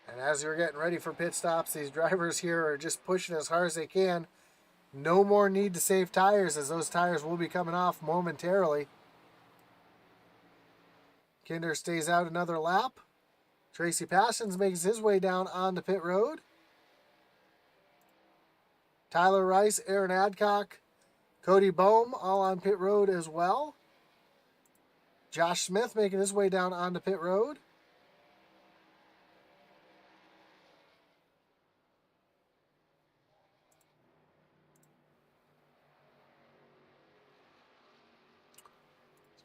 Speaker 2: And as you're getting ready for pit stops, these drivers here are just pushing as hard as they can. No more need to save tires, as those tires will be coming off momentarily. Kinder stays out another lap. Tracy Parsons makes his way down onto pit road. Tyler Rice, Aaron Adcock, Cody Boehm all on pit road as well. Josh Smith making his way down onto pit road.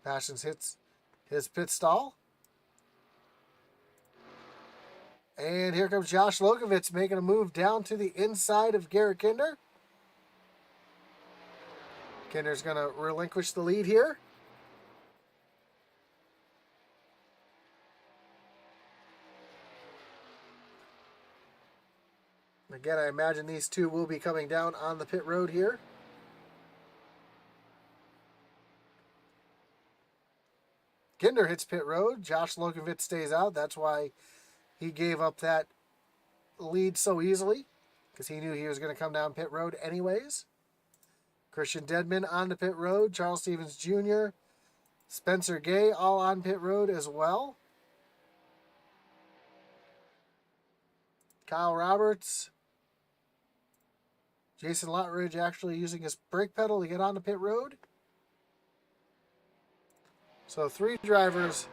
Speaker 2: Parsons hits his pit stall. And here comes Josh Lokovich making a move down to the inside of Garrett Kinder. Kinder's going to relinquish the lead here. Again, I imagine these two will be coming down on the pit road here. Kinder hits pit road. Josh Lokovitz stays out. That's why he gave up that lead so easily, because he knew he was going to come down pit road anyways. Christian Dedman on the pit road. Charles Stevens Jr., Spencer Gay all on pit road as well. Kyle Roberts. Jason Lotridge actually using his brake pedal to get on the pit road. So 3 drivers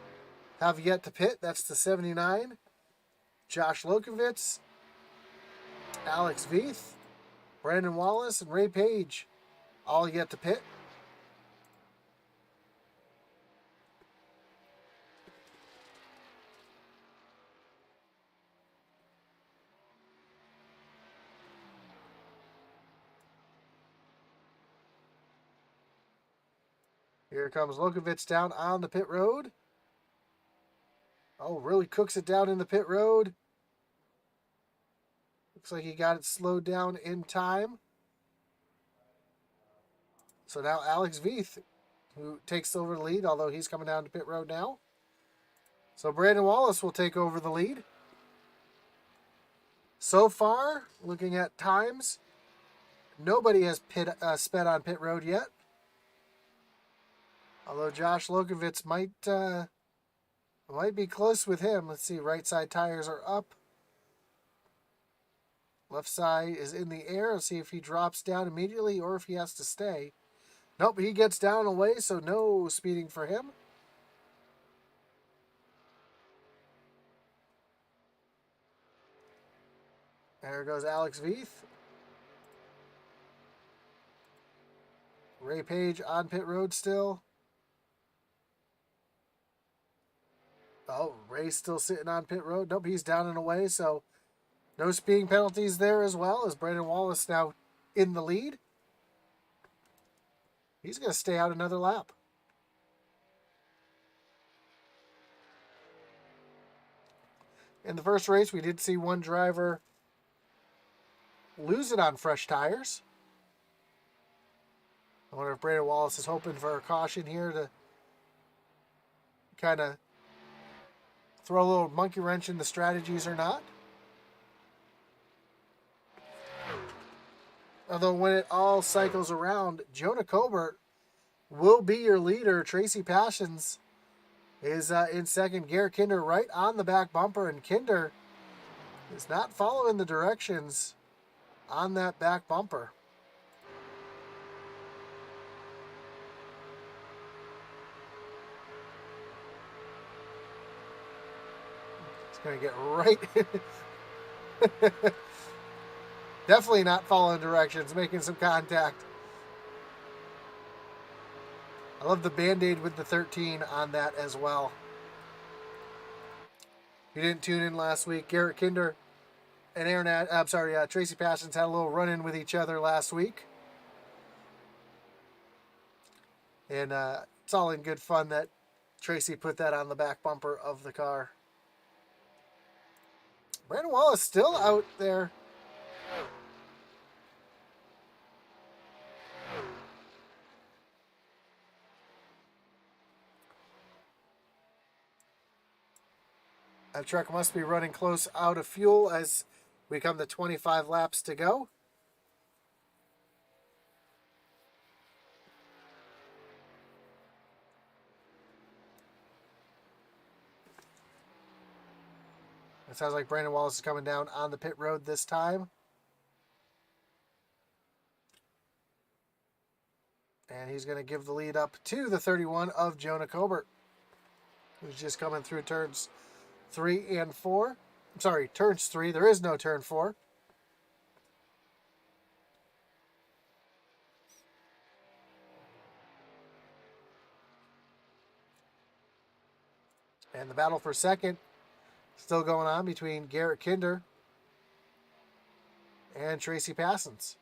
Speaker 2: have yet to pit. That's the 79. Josh Lokovitz, Alex Veith, Brandon Wallace, and Ray Page all yet to pit. Here comes Lokovitz down on the pit road. Oh, really cooks it down in the pit road. Looks like he got it slowed down in time. So now Alex Veith, who takes over the lead, although he's coming down to pit road now. So Brandon Wallace will take over the lead. So far, looking at times, nobody has sped on pit road yet. Although Josh Lokovitz might be close with him. Let's see, right side tires are up. Left side is in the air. Let's see if he drops down immediately or if he has to stay. Nope, he gets down away, so no speeding for him. There goes Alex Veith. Ray Page on pit road still. Oh, Ray's still sitting on pit road. Nope, he's down and away, so no speeding penalties there as well, as Brandon Wallace now in the lead. He's going to stay out another lap. In the first race, we did see one driver lose it on fresh tires. I wonder if Brandon Wallace is hoping for a caution here to kind of throw a little monkey wrench in the strategies or not. Although when it all cycles around, Jonah Colbert will be your leader. Tracy Passions is in second. Garrett Kinder right on the back bumper, and Kinder is not following the directions on that back bumper. It's going to get right. Definitely not following directions, making some contact. I love the Band-Aid with the 13 on that as well. If you didn't tune in last week, Garrett Kinder and Tracy Passions had a little run-in with each other last week. And it's all in good fun that Tracy put that on the back bumper of the car. Brandon Wallace still out there. That truck must be running close out of fuel as we come to 25 laps to go. It sounds like Brandon Wallace is coming down on the pit road this time. And he's going to give the lead up to the 31 of Jonah Colbert, who's just coming through turns 3 and 4. I'm sorry, turns 3. There is no turn 4. And the battle for second still going on between Garrett Kinder and Tracy Passions.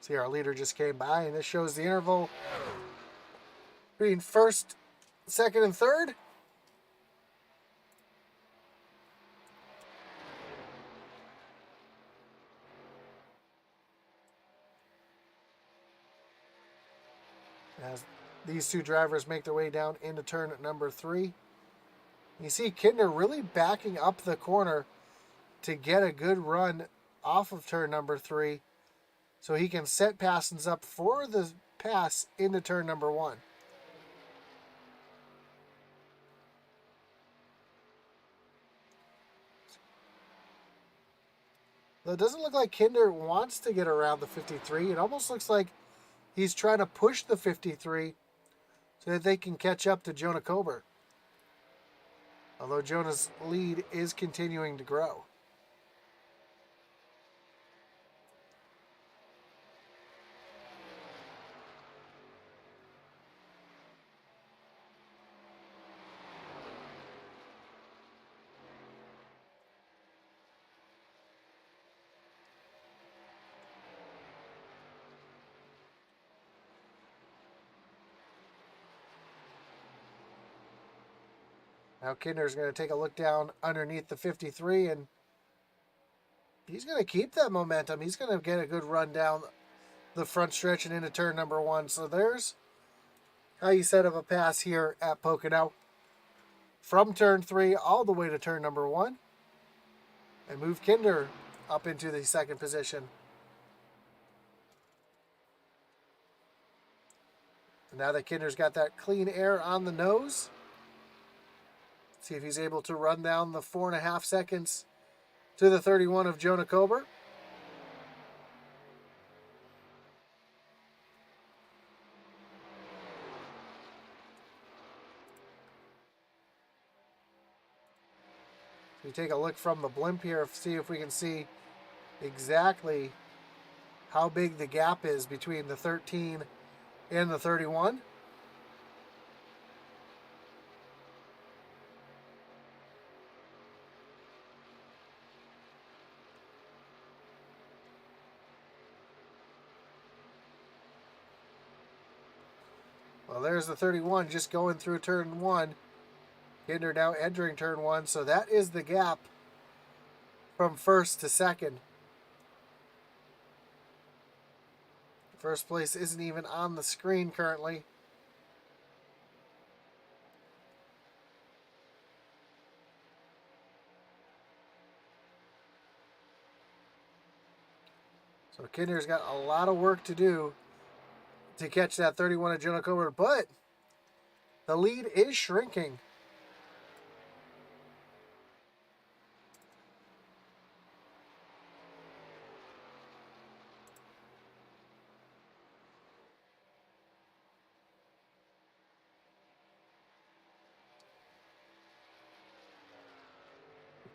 Speaker 2: See, our leader just came by, and this shows the interval between first, second, and third. these two drivers make their way down into turn number 3. You see Kinder really backing up the corner to get a good run off of turn number 3 so he can set Passons up for the pass into turn number 1. Though it doesn't look like Kinder wants to get around the 53. It almost looks like he's trying to push the 53 so that they can catch up to Jonah Colbert. Although Jonah's lead is continuing to grow. Now Kinder's going to take a look down underneath the 53, and he's going to keep that momentum. He's going to get a good run down the front stretch and into turn number 1. So there's how you set up a pass here at Pocono. From turn 3 all the way to turn number 1. And move Kinder up into the second position. And now that Kinder's got that clean air on the nose, see if he's able to run down the 4.5 seconds to the 31 of Jonah Colbert. So we take a look from the blimp here, see if we can see exactly how big the gap is between the 13 and the 31. Well, there's the 31 just going through turn 1. Kinder now entering turn 1, so that is the gap from first to second. First place isn't even on the screen currently. So Kinder's got a lot of work to do to catch that 31 of Jonah Colbert, but the lead is shrinking.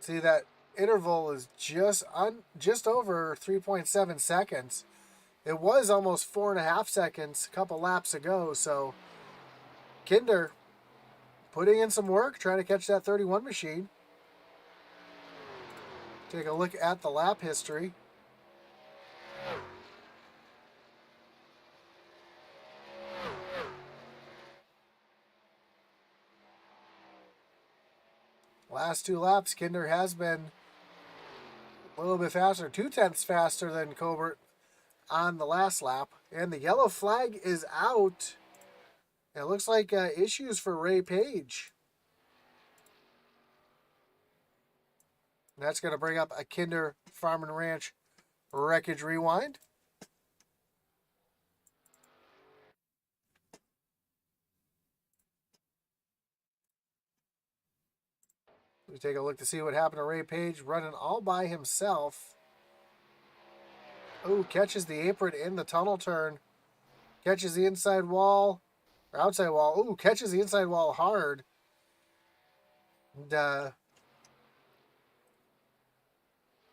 Speaker 2: See, that interval is just over 3.7 seconds. It was almost 4.5 seconds a couple laps ago, so Kinder putting in some work, trying to catch that 31 machine. Take a look at the lap history. Last 2 laps, Kinder has been a little bit faster, 0.2 faster than Colbert on the last lap. And the yellow flag is out. It looks like issues for Ray Page. That's going to bring up a Kinder Farm and Ranch Wreckage Rewind. We take a look to see what happened to Ray Page running all by himself. Oh, catches the apron in the tunnel turn. Catches the inside wall, or outside wall. Oh, catches the inside wall hard. And,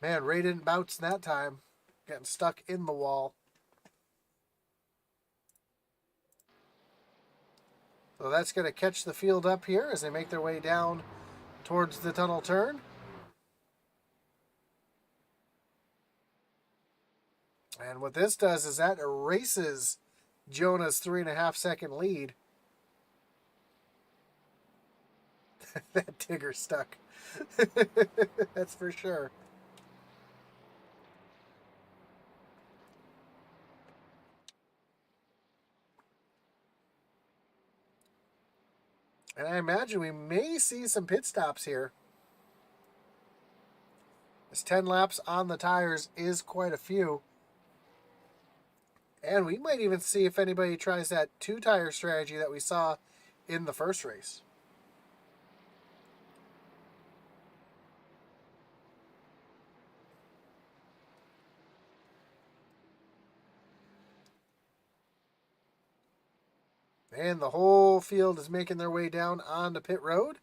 Speaker 2: man, Ray didn't bounce that time. Getting stuck in the wall. So that's going to catch the field up here as they make their way down towards the tunnel turn. And what this does is that erases Jonah's 3.5 second lead. That Tigger stuck. That's for sure. And I imagine we may see some pit stops here. This 10 laps on the tires is quite a few. And we might even see if anybody tries that 2-tire strategy that we saw in the first race. And the whole field is making their way down onto pit road.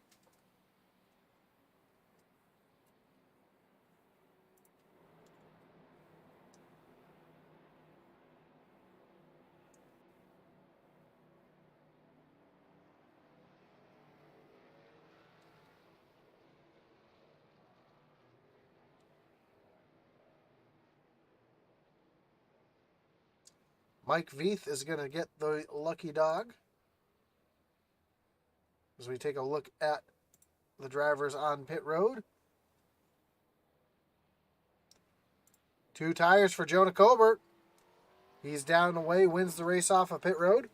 Speaker 2: Mike Veith is going to get the lucky dog. As we take a look at the drivers on pit road. 2 tires for Jonah Colbert. He's down and away, wins the race off of pit road.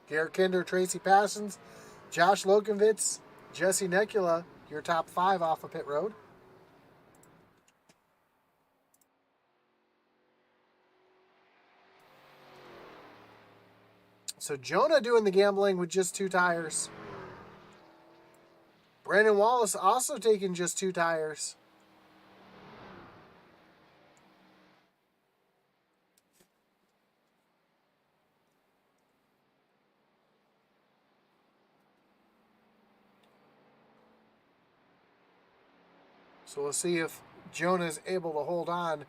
Speaker 2: Garrett Kinder, Tracy Passons, Josh Lokenvitz, Jesse Nekula, your top 5 off of pit road. So Jonah doing the gambling with just 2 tires. Brandon Wallace also taking just 2 tires. So we'll see if Jonah is able to hold on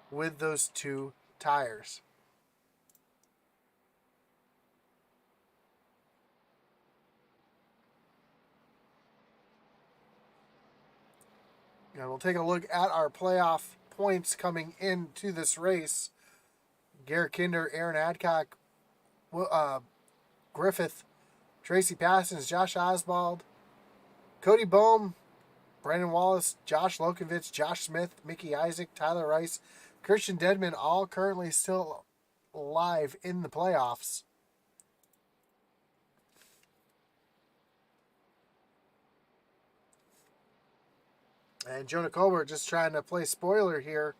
Speaker 2: with those 2 tires. And we'll take a look at our playoff points coming into this race. Garrett Kinder, Aaron Adcock, Griffith, Tracy Passons, Josh Oswald, Cody Bohm, Brandon Wallace, Josh Lokovich, Josh Smith, Mickey Isaac, Tyler Rice, Christian Dedman, all currently still alive in the playoffs. And Jonah Colbert just trying to play spoiler here.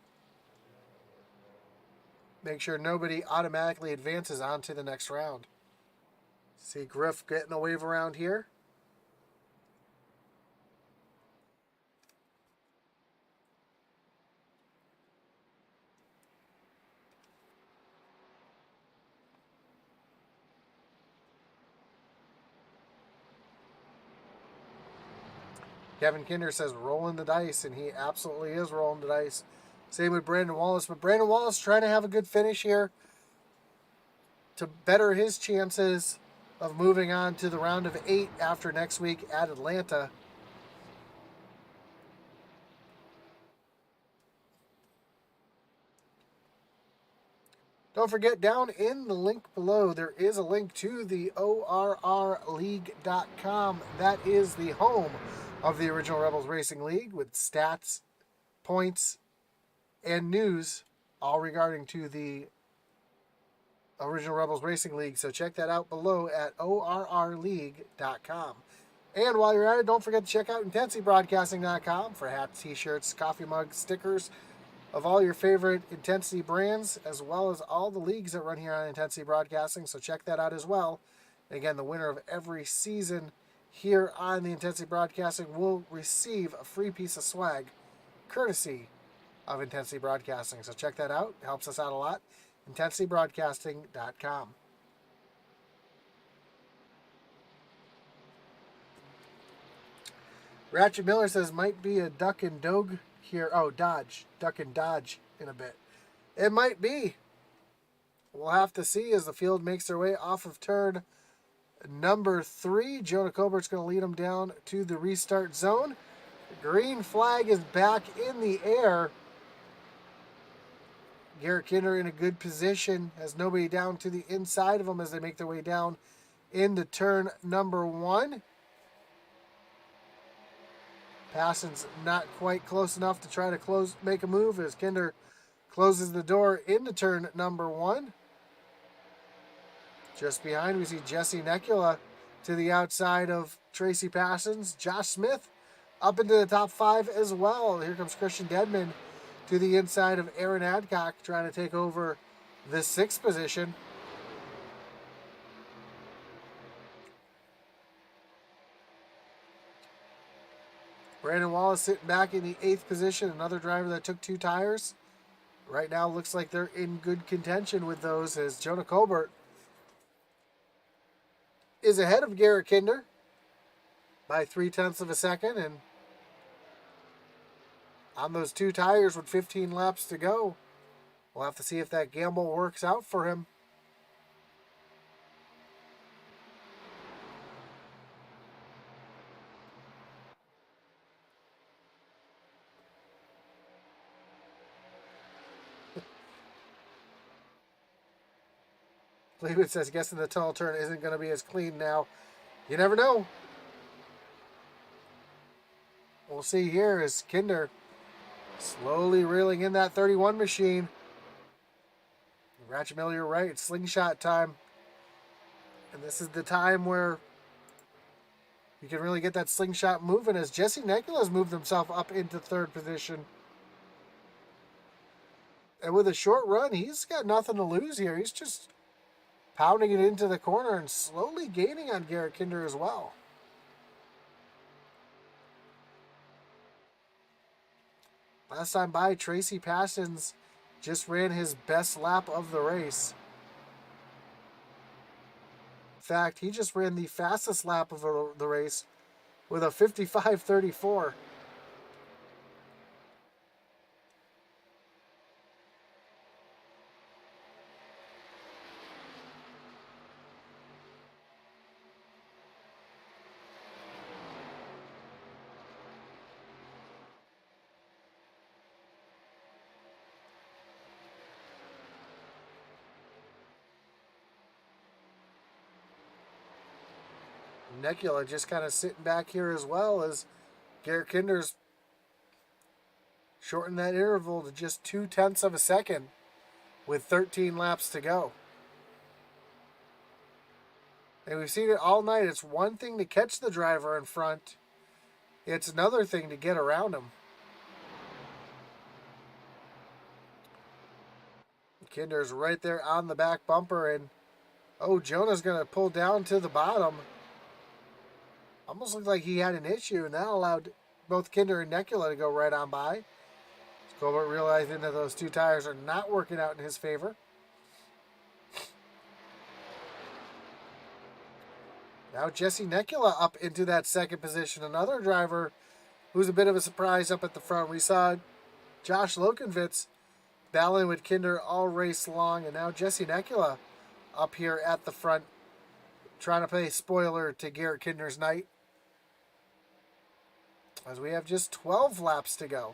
Speaker 2: Make sure nobody automatically advances on to the next round. See Griff getting a wave around here. Kevin Kinder says rolling the dice, and he absolutely is rolling the dice. Same with Brandon Wallace, but Brandon Wallace trying to have a good finish here to better his chances of moving on to the round of 8 after next week at Atlanta. Don't forget, down in the link below, there is a link to the ORRLeague.com. That is the home of the Original Rebels Racing League with stats, points, and news all regarding to the Original Rebels Racing League. So check that out below at ORRLeague.com. And while you're at it, don't forget to check out IntensityBroadcasting.com for hats, t-shirts, coffee mugs, stickers of all your favorite Intensity brands, as well as all the leagues that run here on Intensity Broadcasting. So check that out as well. And again, the winner of every season here on the Intensity Broadcasting will receive a free piece of swag courtesy of Intensity Broadcasting. So check that out. It helps us out a lot. IntensityBroadcasting.com. Ratchet Miller says might be a duck and dog here. Oh, dodge. Duck and dodge in a bit. It might be. We'll have to see as the field makes their way off of turn number 3. Jonah Colbert's going to lead them down to the restart zone. The green flag is back in the air. Garrett Kinder in a good position. Has nobody down to the inside of them as they make their way down into turn number 1. Passon's not quite close enough to try to make a move as Kinder closes the door into turn number 1. Just behind, we see Jesse Nekula to the outside of Tracy Passons. Josh Smith up into the top 5 as well. Here comes Christian Dedman to the inside of Aaron Adcock, trying to take over the 6th position. Brandon Wallace sitting back in the 8th position, another driver that took 2 tires. Right now looks like they're in good contention with those, as Jonah Colbert is ahead of Garrett Kinder by 0.3 of a second, and on those 2 tires with 15 laps to go, we'll have to see if that gamble works out for him. Cleveland says, guessing the tunnel turn isn't going to be as clean now. You never know. We'll see here as Kinder slowly reeling in that 31 machine. Ratchet you're right. It's slingshot time. And this is the time where you can really get that slingshot moving, as Jesse Nekula's moved himself up into 3rd position. And with a short run, he's got nothing to lose here. He's just pounding it into the corner and slowly gaining on Garrett Kinder as well. Last time by, Tracy Passons just ran his best lap of the race. In fact, he just ran the fastest lap of the race with a 55:34. Nekula just kind of sitting back here as well, as Garrett Kinder's shortened that interval to just 0.2 of a second with 13 laps to go. And we've seen it all night. It's one thing to catch the driver in front. It's another thing to get around him. Kinder's right there on the back bumper, and Jonah's going to pull down to the bottom. Almost looked like he had an issue, and that allowed both Kinder and Nekula to go right on by. Colbert realizing that those 2 tires are not working out in his favor. Now Jesse Nekula up into that 2nd position. Another driver who's a bit of a surprise up at the front. We saw Josh Lokenvitz battling with Kinder all race long, and now Jesse Nekula up here at the front trying to play spoiler to Garrett Kinder's night, as we have just 12 laps to go.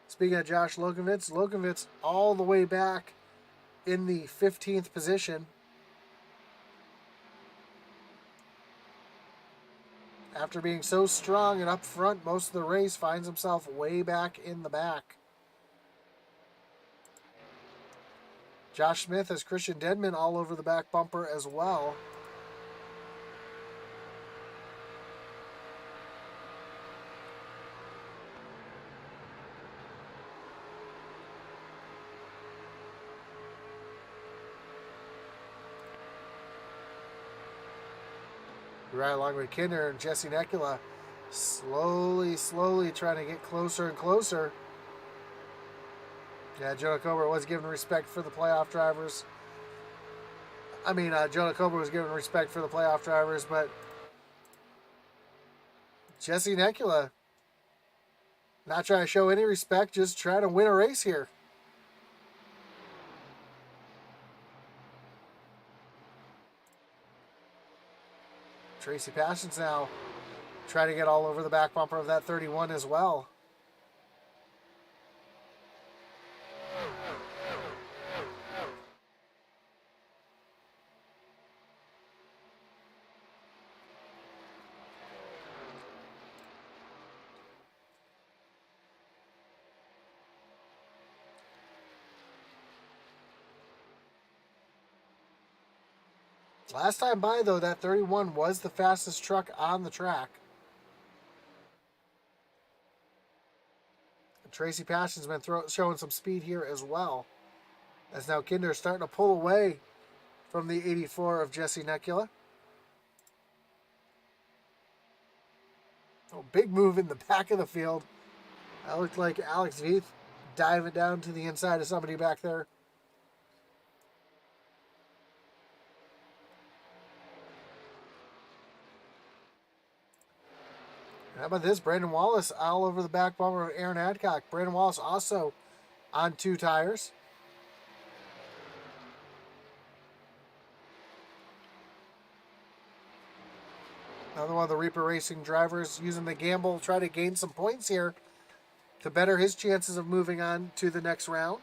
Speaker 2: Speaking of Josh Lokenvitz all the way back in the 15th position. After being so strong and up front most of the race, finds himself way back in the back. Josh Smith has Christian Dedman all over the back bumper as well. Right along with Kinder and Jesse Nekula, slowly trying to get closer and closer. Yeah, Jonah Colbert was given respect for the playoff drivers. Jonah Colbert was given respect for the playoff drivers, but Jesse Nekula not trying to show any respect, just trying to win a race here. Tracy Passons now trying to get all over the back bumper of that 31 as well. Last time by, though, that 31 was the fastest truck on the track. Tracy Passion's been showing some speed here as well. As now Kinder's starting to pull away from the 84 of Jesse Necula. Oh, big move in the back of the field. That looked like Alex Veith diving down to the inside of somebody back there. How about this? Brandon Wallace all over the back bumper of Aaron Adcock. Brandon Wallace also on 2 tires. Another one of the Reaper Racing drivers using the gamble, try to gain some points here to better his chances of moving on to the next round.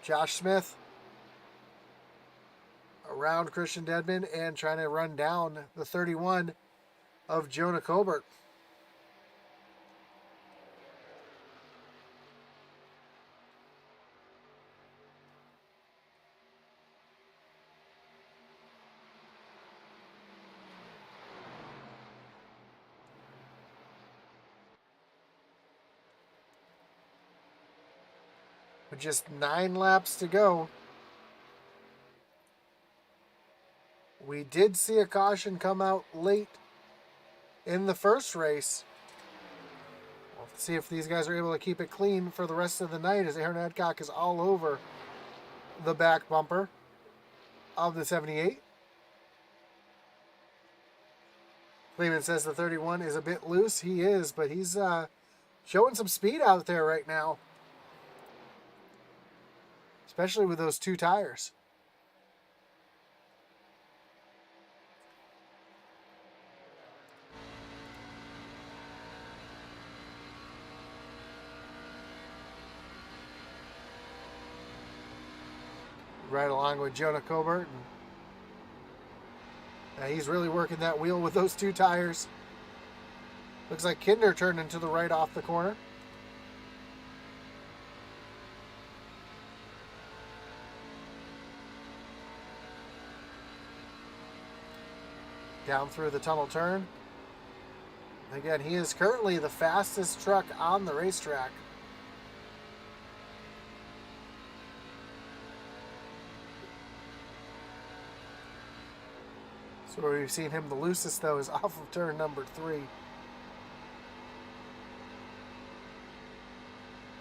Speaker 2: Josh Smith around Christian Dedman and trying to run down the 31 of Jonah Colbert. With just 9 laps to go. We did see a caution come out late in the first race. We'll see if these guys are able to keep it clean for the rest of the night as Aaron Adcock is all over the back bumper of the 78. Cleveland says the 31 is a bit loose. He is, but he's showing some speed out there right now. Especially with those 2 tires. Right along with Jonah Colbert. And he's really working that wheel with those 2 tires. Looks like Kinder turned into the right off the corner. Down through the tunnel turn. Again, he is currently the fastest truck on the racetrack. So where we've seen him the loosest, though, is off of turn number 3.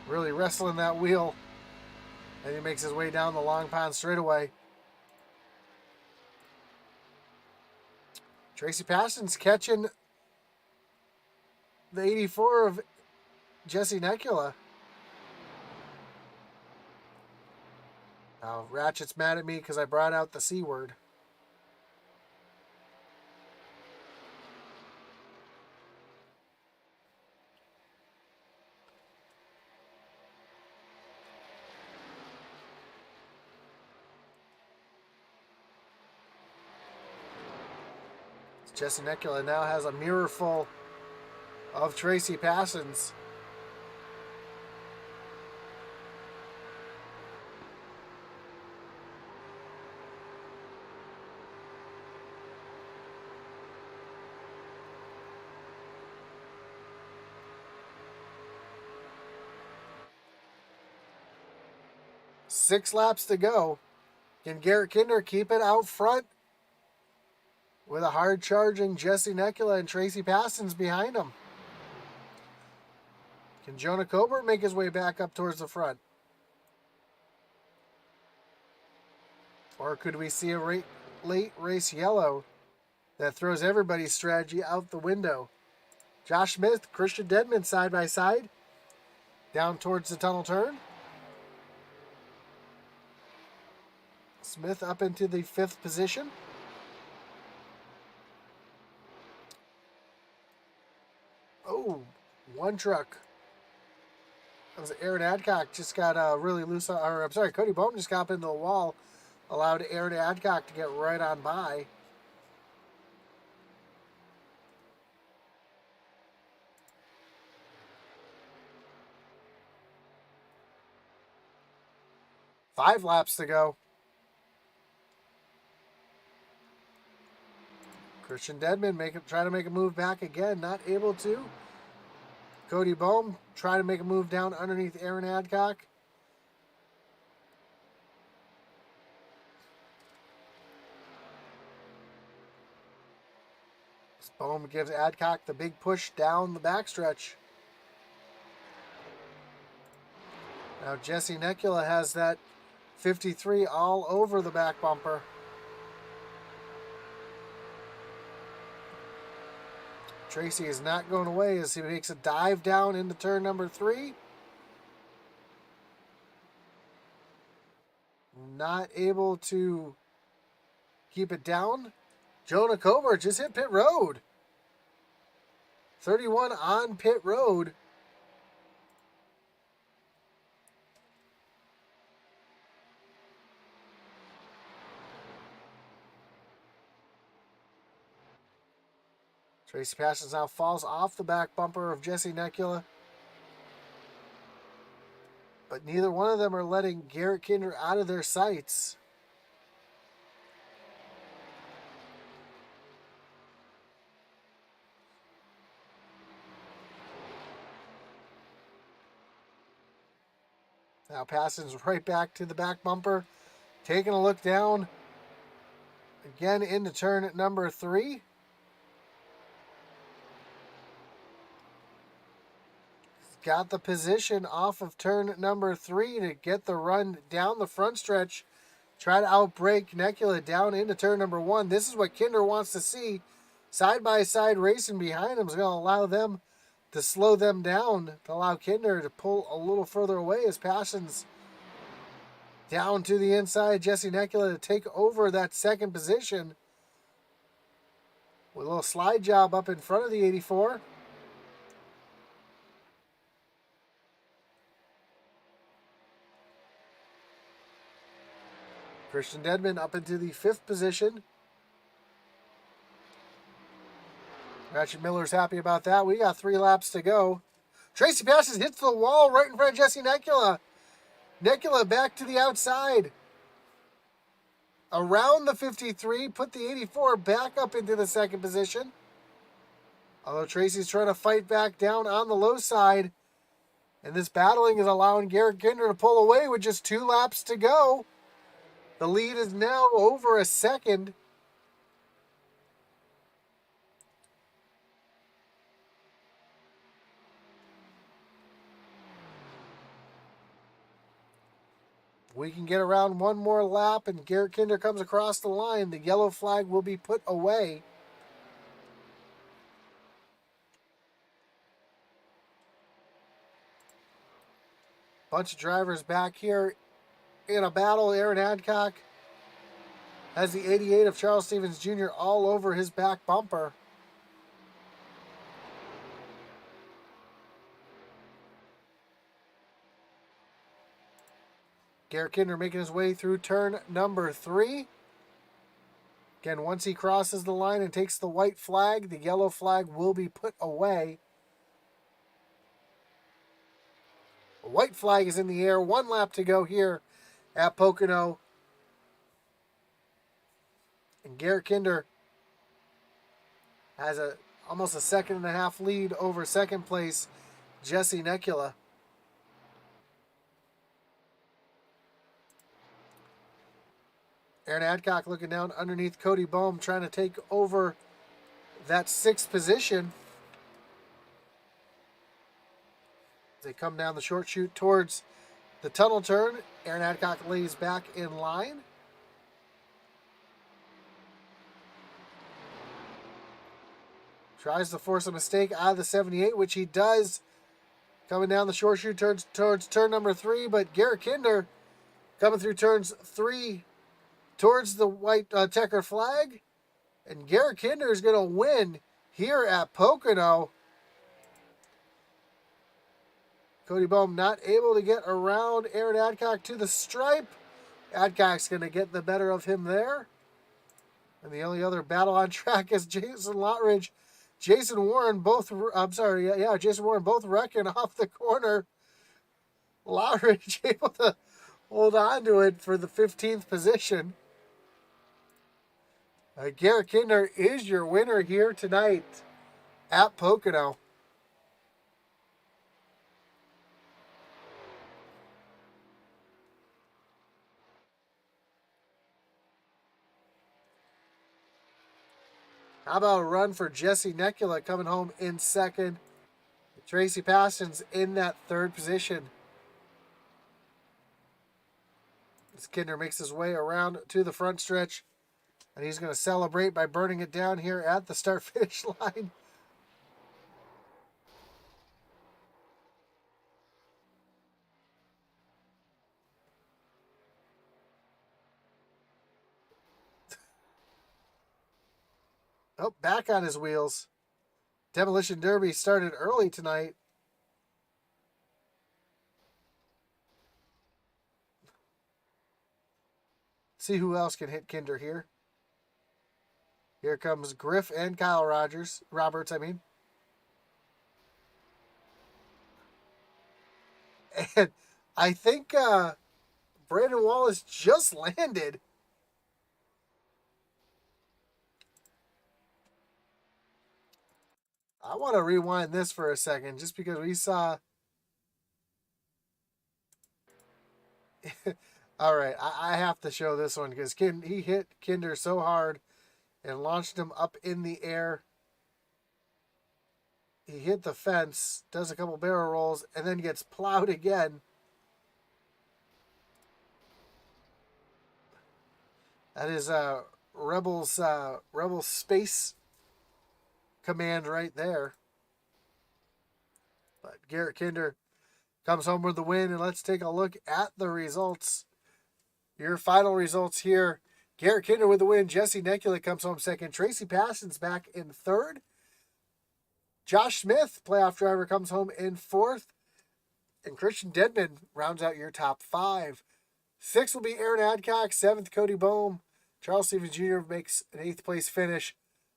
Speaker 2: Really wrestling that wheel. And he makes his way down the Long Pond straightaway. Tracy Passion's catching the 84 of Jesse Necula. Now, Ratchet's mad at me because I brought out the C word. Jesse Necula now has a mirror full of Tracy Passons. Six laps to go. Can Garrett Kinder keep it out front with a hard-charging Jesse Necula and Tracy Passons behind him? Can Jonah Colbert make his way back up towards the front? Or could we see a late race yellow that throws everybody's strategy out the window? Josh Smith, Christian Dedman side by side. Down towards the tunnel turn. Smith up into the 5th position. Oh, one truck. That was Aaron Adcock just got really loose, or I'm sorry, Cody Bowman just got up into the wall, allowed Aaron Adcock to get right on by. Five laps to go. Christian Deadman trying to make a move back again, not able to. Cody Bohm trying to make a move down underneath Aaron Adcock. Bohm gives Adcock the big push down the backstretch. Now Jesse Nekula has that 53 all over the back bumper. Tracy is not going away as he makes a dive down into turn number 3. Not able to keep it down. Jonah Comer just hit pit road. 31 on pit road. Tracy Parsons now falls off the back bumper of Jesse Nekula. But neither one of them are letting Garrett Kinder out of their sights. Now Parsons right back to the back bumper. Taking a look down. Again into turn number 3. Got the position off of turn number 3 to get the run down the front stretch. Try to outbrake Nekula down into turn number 1. This is what Kinder wants to see. Side-by-side racing behind him is going to allow them to slow them down, to allow Kinder to pull a little further away as Parsons down to the inside. Jesse Nekula to take over that second position with a little slide job up in front of the 84. Christian Deadman up into the 5th position. Ratchet Miller's happy about that. We got 3 laps to go. Tracy Parsons hits the wall right in front of Jesse Nekula. Nekula back to the outside. Around the 53, put the 84 back up into the 2nd position. Although Tracy's trying to fight back down on the low side. And this battling is allowing Garrett Kinder to pull away with just 2 laps to go. The lead is now over a second. We can get around one more lap and Garrett Kinder comes across the line. The yellow flag will be put away. Bunch of drivers back here in a battle. Aaron Adcock has the 88 of Charles Stevens Jr. all over his back bumper. Garrett Kinder making his way through turn number 3. Again, once he crosses the line and takes the white flag, the yellow flag will be put away. The white flag is in the air. 1 lap to go here at Pocono. And Garrett Kinder has almost a 1.5 lead over 2nd place Jesse Nekula. Aaron Adcock looking down underneath Cody Bohm, trying to take over that 6th position. As they come down the short chute towards the tunnel turn, Aaron Adcock lays back in line. Tries to force a mistake out of the 78, which he does. Coming down the short chute towards turn number 3, but Garrett Kinder coming through turns 3 towards the white checker flag. And Garrett Kinder is going to win here at Pocono. Cody Bohm not able to get around Aaron Adcock to the stripe. Adcock's going to get the better of him there. And the only other battle on track is Jason Lotridge. Jason Warren both wrecking off the corner. Lotridge able to hold on to it for the 15th position. Garrett Kinder is your winner here tonight at Pocono. How about a run for Jesse Necula coming home in second? Tracy Paston's in that third position. As Kinder makes his way around to the front stretch, and he's going to celebrate by burning it down here at the start-finish line. Oh, back on his wheels. Demolition Derby started early tonight. See who else can hit Kinder here. Here comes Griff and Kyle Roberts, I mean. And I think Brandon Wallace just landed. I want to rewind this for a second just because we saw. All right, I have to show this one because he hit Kinder so hard and launched him up in the air. He hit the fence, does a couple barrel rolls, and then gets plowed again. That is Rebels Space Command right there. But Garrett Kinder comes home with the win, and let's take a look at the results. Your final results here. Garrett Kinder with the win. Jesse Necula comes home second. Tracy Paston's back in third. Josh Smith, playoff driver, comes home in fourth. And Christian Denman rounds out your top five. Sixth will be Aaron Adcock. Seventh, Cody Bohm. Charles Stevens Jr. makes an eighth place finish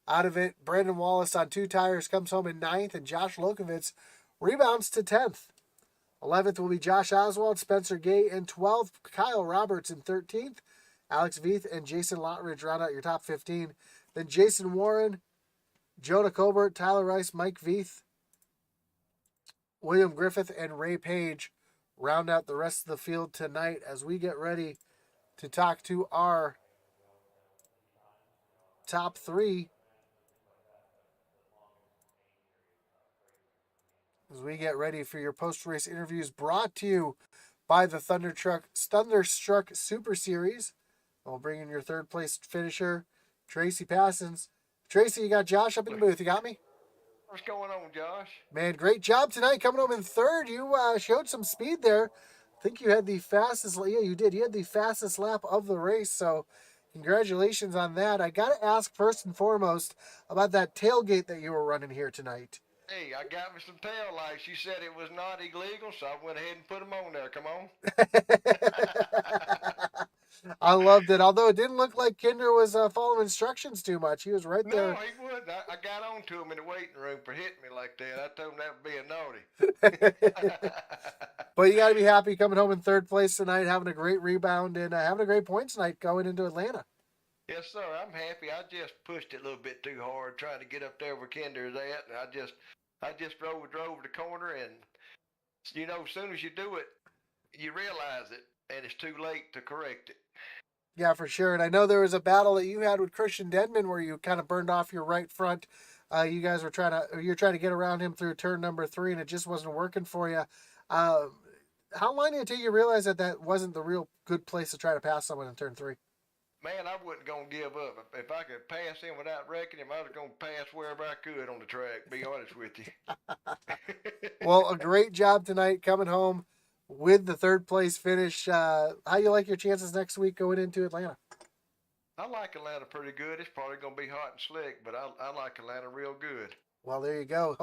Speaker 2: out of it. Brandon Wallace on two tires comes home in ninth. And Josh Lokovitz rebounds to 10th. 11th will be Josh Oswald, Spencer Gay in 12th, Kyle Roberts in 13th, Alex Veith and Jason Lottridge round out your top 15. Then Jason Warren, Jonah Colbert, Tyler Rice, Mike Veith, William Griffith, and Ray Page round out the rest of the field tonight as we get ready to talk to our top three. As we get ready for your post-race interviews brought to you by the Thunderstruck Super Series. We'll bring in your third place finisher, Tracy Passons. Tracy, you got Josh up in the booth. You got me?
Speaker 3: What's going on, Josh?
Speaker 2: Man, great job tonight coming home in third. You showed some speed there. I think you had the fastest. Yeah, you did. You had the fastest lap of the race. So congratulations on that. I got to ask first and foremost about that tailgate that you were running here tonight.
Speaker 3: Hey, I got me some tail lights. You said it was not illegal, so I went ahead and put them on there. Come on.
Speaker 2: I loved it. Although it didn't look like Kinder was following instructions too much. He was right there.
Speaker 3: No, he wouldn't. I got on to him in the waiting room for hitting me like that. I told him that would be a naughty.
Speaker 2: But you got to be happy coming home in third place tonight, having a great rebound, and having a great points night going into Atlanta.
Speaker 3: Yes, sir. I'm happy. I just pushed it a little bit too hard trying to get up there where Kinder's at, and I just drove the corner, and you know, as soon as you do it, you realize it, and it's too late to correct it.
Speaker 2: Yeah, for sure. And I know there was a battle that you had with Christian Denman where you kind of burned off your right front. You guys were trying to get around him through turn number 3, and it just wasn't working for you. How long did it take you to realize that wasn't the real good place to try to pass someone in turn 3?
Speaker 3: Man, I wasn't going to give up. If I could pass him without wrecking him, I was going to pass wherever I could on the track, be honest with you.
Speaker 2: Well, a great job tonight coming home with the third place finish. How you like your chances next week going into Atlanta?
Speaker 3: I like Atlanta pretty good. It's probably going to be hot and slick, but I like Atlanta real good.
Speaker 2: Well, there you go.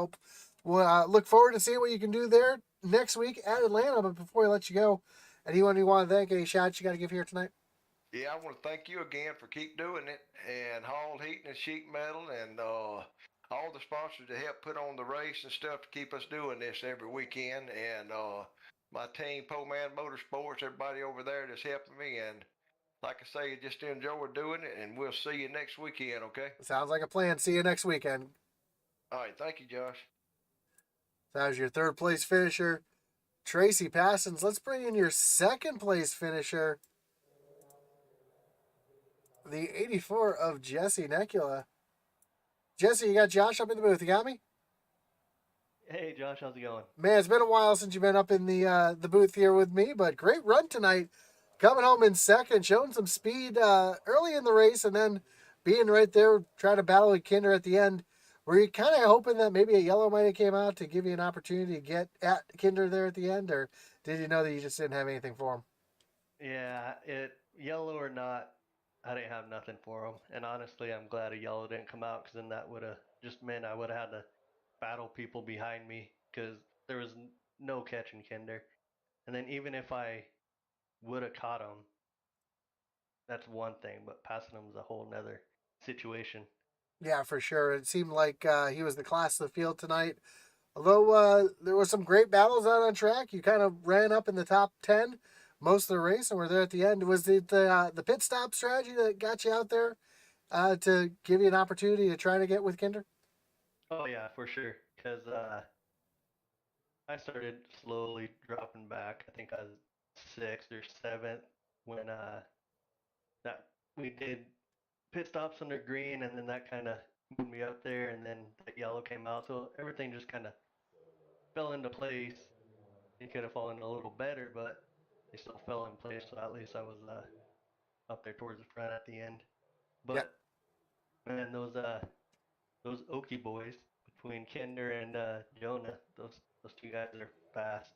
Speaker 2: Look forward to seeing what you can do there next week at Atlanta. But before we let you go, anyone you want to thank, any shots you got to give here tonight?
Speaker 3: Yeah, I want to thank you again for keep doing it, and Holl Heating and Sheet Metal, and all the sponsors that help put on the race and stuff to keep us doing this every weekend, and my team, Po Man Motorsports, everybody over there that's helping me, and like I say, just enjoy doing it, and we'll see you next weekend, okay?
Speaker 2: Sounds like a plan. See you next weekend.
Speaker 3: All right, thank you, Josh.
Speaker 2: That was your third place finisher, Tracy Passons. Let's bring in your second place finisher, the 84 of Jesse Necula. Jesse, you got Josh up in the booth. You got me?
Speaker 4: Hey Josh, how's it going?
Speaker 2: Man, it's been a while since you've been up in the booth here with me, but great run tonight. Coming home in second, showing some speed early in the race, and then being right there trying to battle with Kinder at the end. Were you kind of hoping that maybe a yellow might have came out to give you an opportunity to get at Kinder there at the end, or did you know that you just didn't have anything for him?
Speaker 4: Yeah, yellow or not, I didn't have nothing for him. And honestly, I'm glad a yellow didn't come out because then that would have just meant I would have had to battle people behind me because there was no catching Kinder. And then even if I would have caught him, that's one thing, but passing him is a whole nother situation.
Speaker 2: Yeah, for sure. It seemed like he was the class of the field tonight. Although there was some great battles out on track, you kind of ran up in the top 10 most of the race and were there at the end. Was it the pit stop strategy that got you out there to give you an opportunity to try to get with Kinder?
Speaker 4: Oh yeah, for sure. Because I started slowly dropping back. I think I was sixth or seventh when that we did pit stops under green, and then that kind of moved me up there, and then that yellow came out, so everything just kind of fell into place. It could have fallen a little better, but they still fell in place. So at least I was up there towards the front at the end.
Speaker 2: Yeah.
Speaker 4: But man, those Okie boys between Kinder and Jonah, those two guys are fast.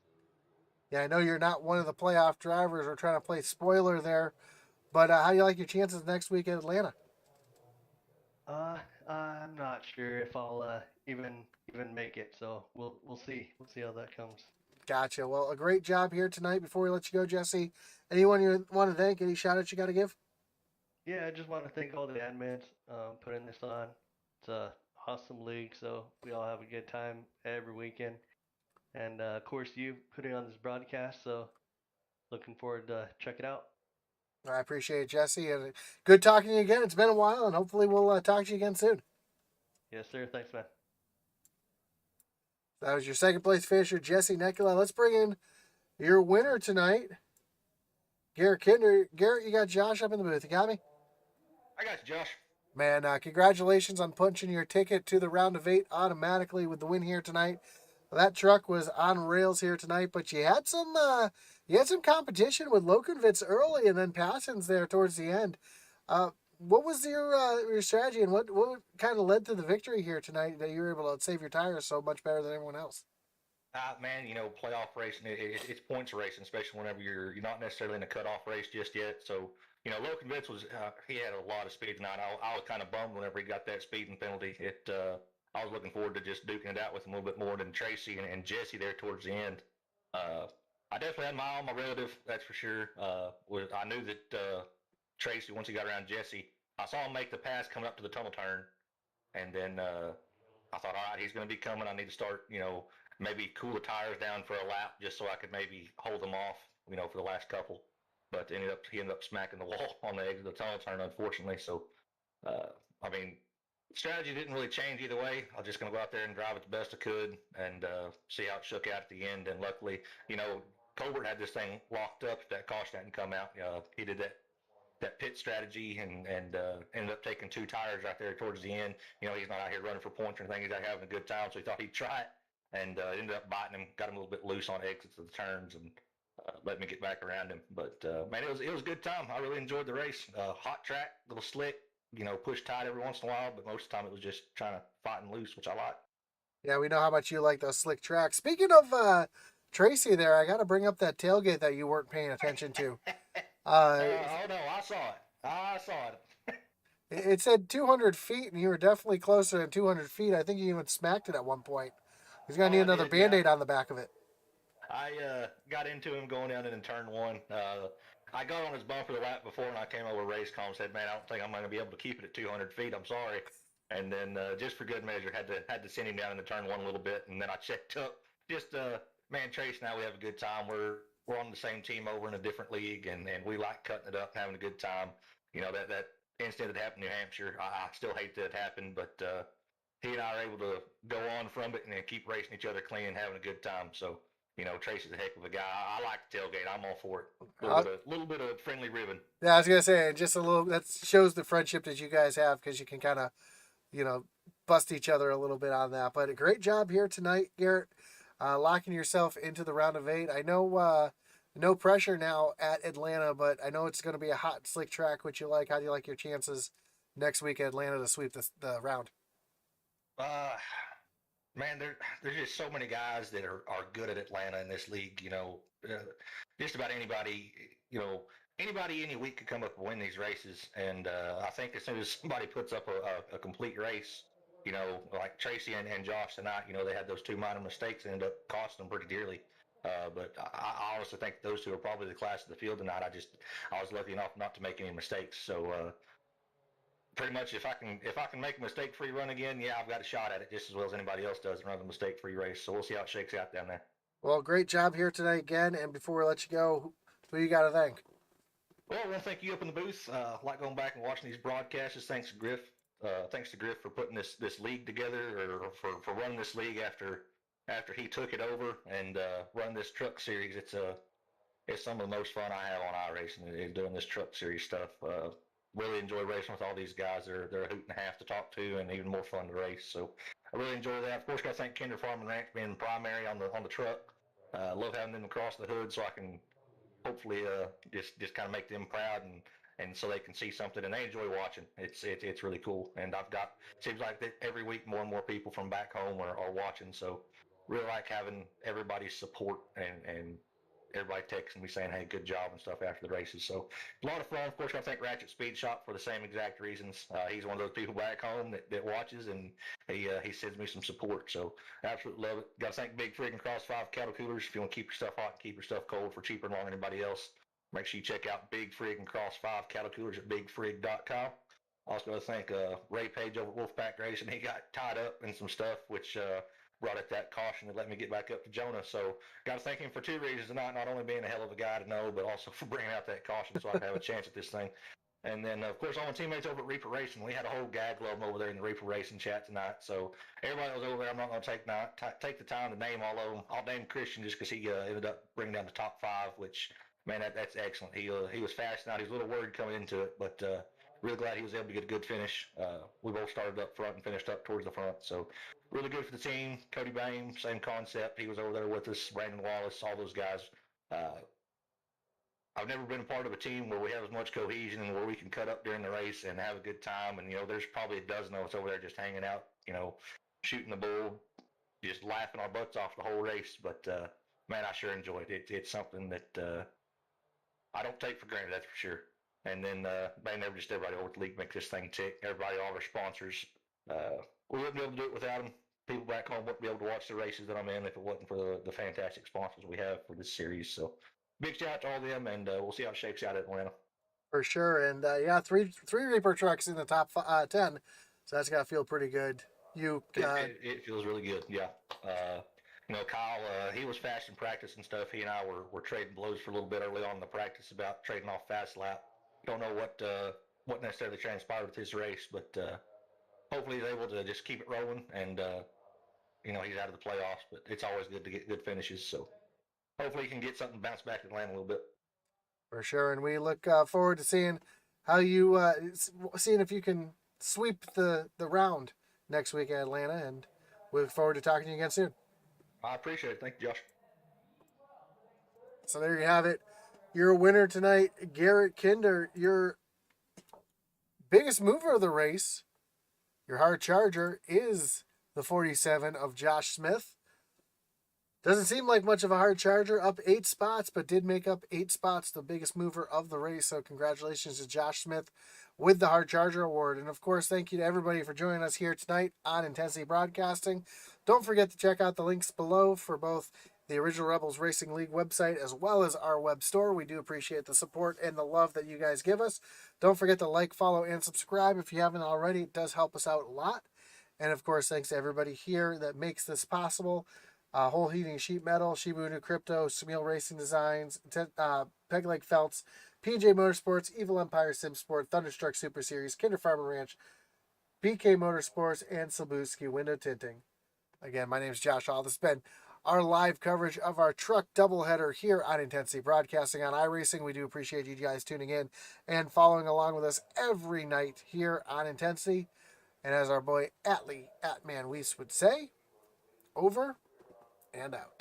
Speaker 2: Yeah, I know you're not one of the playoff drivers. We're trying to play spoiler there. But how do you like your chances next week at Atlanta?
Speaker 4: I'm not sure if I'll even make it. So we'll see. We'll see how that comes.
Speaker 2: Gotcha. Well, a great job here tonight. Before we let you go, Jesse, anyone you want to thank? Any shout outs you got to give?
Speaker 4: Yeah, I just want to thank all the admins putting this on. It's a awesome league, so we all have a good time every weekend. And of course, you putting on this broadcast, so looking forward to check it out.
Speaker 2: I appreciate it, Jesse. And good talking to you again. It's been a while, and hopefully we'll talk to you again soon.
Speaker 4: Yes, sir. Thanks, man.
Speaker 2: That was your second place finisher, Jesse Necula. Let's bring in your winner tonight, Garrett Kinder. Garrett, you got Josh up in the booth. You got me?
Speaker 3: I got you, Josh.
Speaker 2: Man, congratulations on punching your ticket to the round of 8 automatically with the win here tonight. That truck was on rails here tonight, but you had some competition with Lokenvitz early and then Passons there towards the end. What was your strategy and what kind of led to the victory here tonight that you were able to save your tires so much better than everyone else?
Speaker 5: Man, playoff racing, it's points racing, especially whenever you're not necessarily in a cutoff race just yet. So, Logan Vince he had a lot of speed tonight. I was kind of bummed whenever he got that speeding penalty. I was looking forward to just duking it out with him a little bit more than Tracy and Jesse there towards the end. I definitely had my eye on my relative, that's for sure. I knew that Tracy, once he got around Jesse, I saw him make the pass coming up to the tunnel turn, and then I thought, all right, he's going to be coming. I need to start, maybe cool the tires down for a lap just so I could maybe hold them off, for the last couple. But he ended up smacking the wall on the edge of the tunnel turn, unfortunately. So, strategy didn't really change either way. I was just going to go out there and drive it the best I could and see how it shook out at the end. And luckily, Colbert had this thing locked up. If that caution hadn't come out, he did that pit strategy and ended up taking 2 tires right there towards the end. He's not out here running for points or anything. He's out having a good time, so he thought he'd try it. And ended up biting him, got him a little bit loose on exits of the turns, and let me get back around him. But man, it was a good time. I really enjoyed the race. Hot track, a little slick, push tight every once in a while, but most of the time it was just trying to fight and loose, which I like.
Speaker 2: Yeah, we know how much you like those slick tracks. Speaking of Tracy there, I got to bring up that tailgate that you weren't paying attention to.
Speaker 5: Oh no, I saw it.
Speaker 2: It said 200 feet, and you were definitely closer than 200 feet. I think you even smacked it at one point. He's going to need another Band-Aid on the back of it.
Speaker 5: I got into him going down in turn 1. I got on his bumper the lap before, and I came over race car and said, man, I don't think I'm going to be able to keep it at 200 feet. I'm sorry. And then just for good measure, had to send him down into turn 1 a little bit, and then I checked up. Just, man, Trace and I, we have a good time. We're we're on the same team over in a different league, and we like cutting it up, and having a good time. You know, that incident that happened in New Hampshire, I still hate that it happened, but he and I are able to go on from it and then keep racing each other clean, having a good time. So, you know, Tracy's a heck of a guy. I like the tailgate. I'm all for it. Little bit of friendly ribbon.
Speaker 2: Yeah, I was gonna say just a little. That shows the friendship that you guys have because you can kind of, bust each other a little bit on that. But a great job here tonight, Garrett, locking yourself into the round of 8. I know no pressure now at Atlanta, but I know it's going to be a hot, slick track, which you like. How do you like your chances next week at Atlanta to sweep the round?
Speaker 5: Man, there's just so many guys that are good at Atlanta in this league. Just about anybody, anybody any week could come up and win these races. And I think as soon as somebody puts up a complete race, like Tracy and Josh tonight, they had those 2 minor mistakes that ended up costing them pretty dearly. But I honestly think those 2 are probably the class of the field tonight. I was lucky enough not to make any mistakes. So pretty much if I can make a mistake-free run again, yeah, I've got a shot at it just as well as anybody else does and run a mistake-free race. So we'll see how it shakes out down there.
Speaker 2: Well, great job here tonight again. And before we let you go, who you got to thank?
Speaker 5: Well, I want to thank you up in the booth. I like going back and watching these broadcasts. Thanks to Griff. Thanks to Griff for putting this league together, or for running this league after he took it over and run this truck series. It's some of the most fun I have on iRacing is doing this truck series stuff. Really enjoy racing with all these guys. They're a hoot and a half to talk to, and even more fun to race. So I really enjoy that. Of course, got to thank Kinder Farm and Ranch being primary on the truck. Love having them across the hood, so I can hopefully just kind of make them proud and so they can see something and they enjoy watching. It's really cool. And seems like that every week more and more people from back home are watching. So really like having everybody's support and everybody texting me saying, hey, good job and stuff after the races. So a lot of fun. Of course, I thank Ratchet Speed Shop for the same exact reasons. He's one of those people back home that watches, and he sends me some support. So absolutely love it. Got to thank Big Frig and Cross 5 cattle coolers. If you want to keep your stuff hot and keep your stuff cold for cheaper than anybody else, make sure you check out Big Frig and Cross 5 cattle coolers at bigfrig.com. Also, got to thank Ray Page over at Wolfpack Racing. He got tied up in some stuff, which brought up that caution to let me get back up to Jonah. So got to thank him for 2 reasons tonight, not only being a hell of a guy to know, but also for bringing out that caution so I could have a chance at this thing. And then, of course, all my teammates over at Reaper Racing. We had a whole gag club over there in the Reaper Racing chat tonight. So everybody that was over there, I'm not going to take the time to name all of them. I'll name Christian just because he ended up bringing down the top 5, which, man, that's excellent. He was fast tonight. He was a little worried coming into it, but really glad he was able to get a good finish. We both started up front and finished up towards the front. So really good for the team. Cody Bain, same concept. He was over there with us. Brandon Wallace, all those guys. I've never been a part of a team where we have as much cohesion and where we can cut up during the race and have a good time. And, there's probably a dozen of us over there just hanging out, shooting the bull, just laughing our butts off the whole race. But, man, I sure enjoyed it. It's something that I don't take for granted, that's for sure. And then, man, everybody over at the league makes this thing tick. Everybody, all our sponsors. We wouldn't be able to do it without them. People back home wouldn't be able to watch the races that I'm in if it wasn't for the fantastic sponsors we have for this series. So big shout out to all of them, and we'll see how it shakes out at Atlanta.
Speaker 2: For sure. And three Reaper trucks in the top 10. So that's got to feel pretty good.
Speaker 5: It feels really good, yeah. Kyle, he was fast in practice and stuff. He and I were trading blows for a little bit early on in the practice about trading off fast lap. Don't know what necessarily transpired with his race, but hopefully he's able to just keep it rolling. And he's out of the playoffs, but it's always good to get good finishes. So hopefully he can get something bounce back at Atlanta a little bit.
Speaker 2: For sure, and we look forward to seeing how you seeing if you can sweep the round next week at Atlanta, and we look forward to talking to you again soon.
Speaker 5: I appreciate it. Thank you, Josh.
Speaker 2: So there you have it. You're a winner tonight, Garrett Kinder. Your biggest mover of the race, your hard charger, is the 47 of Josh Smith. Doesn't seem like much of a hard charger, up 8 spots, but did make up 8 spots, the biggest mover of the race. So congratulations to Josh Smith with the hard charger award. And of course, thank you to everybody for joining us here tonight on Intensity Broadcasting. Don't forget to check out the links below for both the Original Rebels Racing League website as well as our web store. We do appreciate the support and the love that you guys give us. Don't forget to like, follow, and subscribe if you haven't already. It does help us out a lot. And of course, thanks to everybody here that makes this possible. Holl Heating Sheet Metal, Shibuya Crypto, Smeel Racing Designs, Peg Leg Felts, PJ Motorsports, Evil Empire Sim Sport, Thunderstruck Super Series, Kinder Farmer Ranch, BK Motorsports, and Silbuski Window Tinting. Again, my name is Josh Hall. This has been our live coverage of our truck doubleheader here on Intensity Broadcasting on iRacing. We do appreciate you guys tuning in and following along with us every night here on Intensity. And as our boy Atlee, Atman Weiss would say, over and out.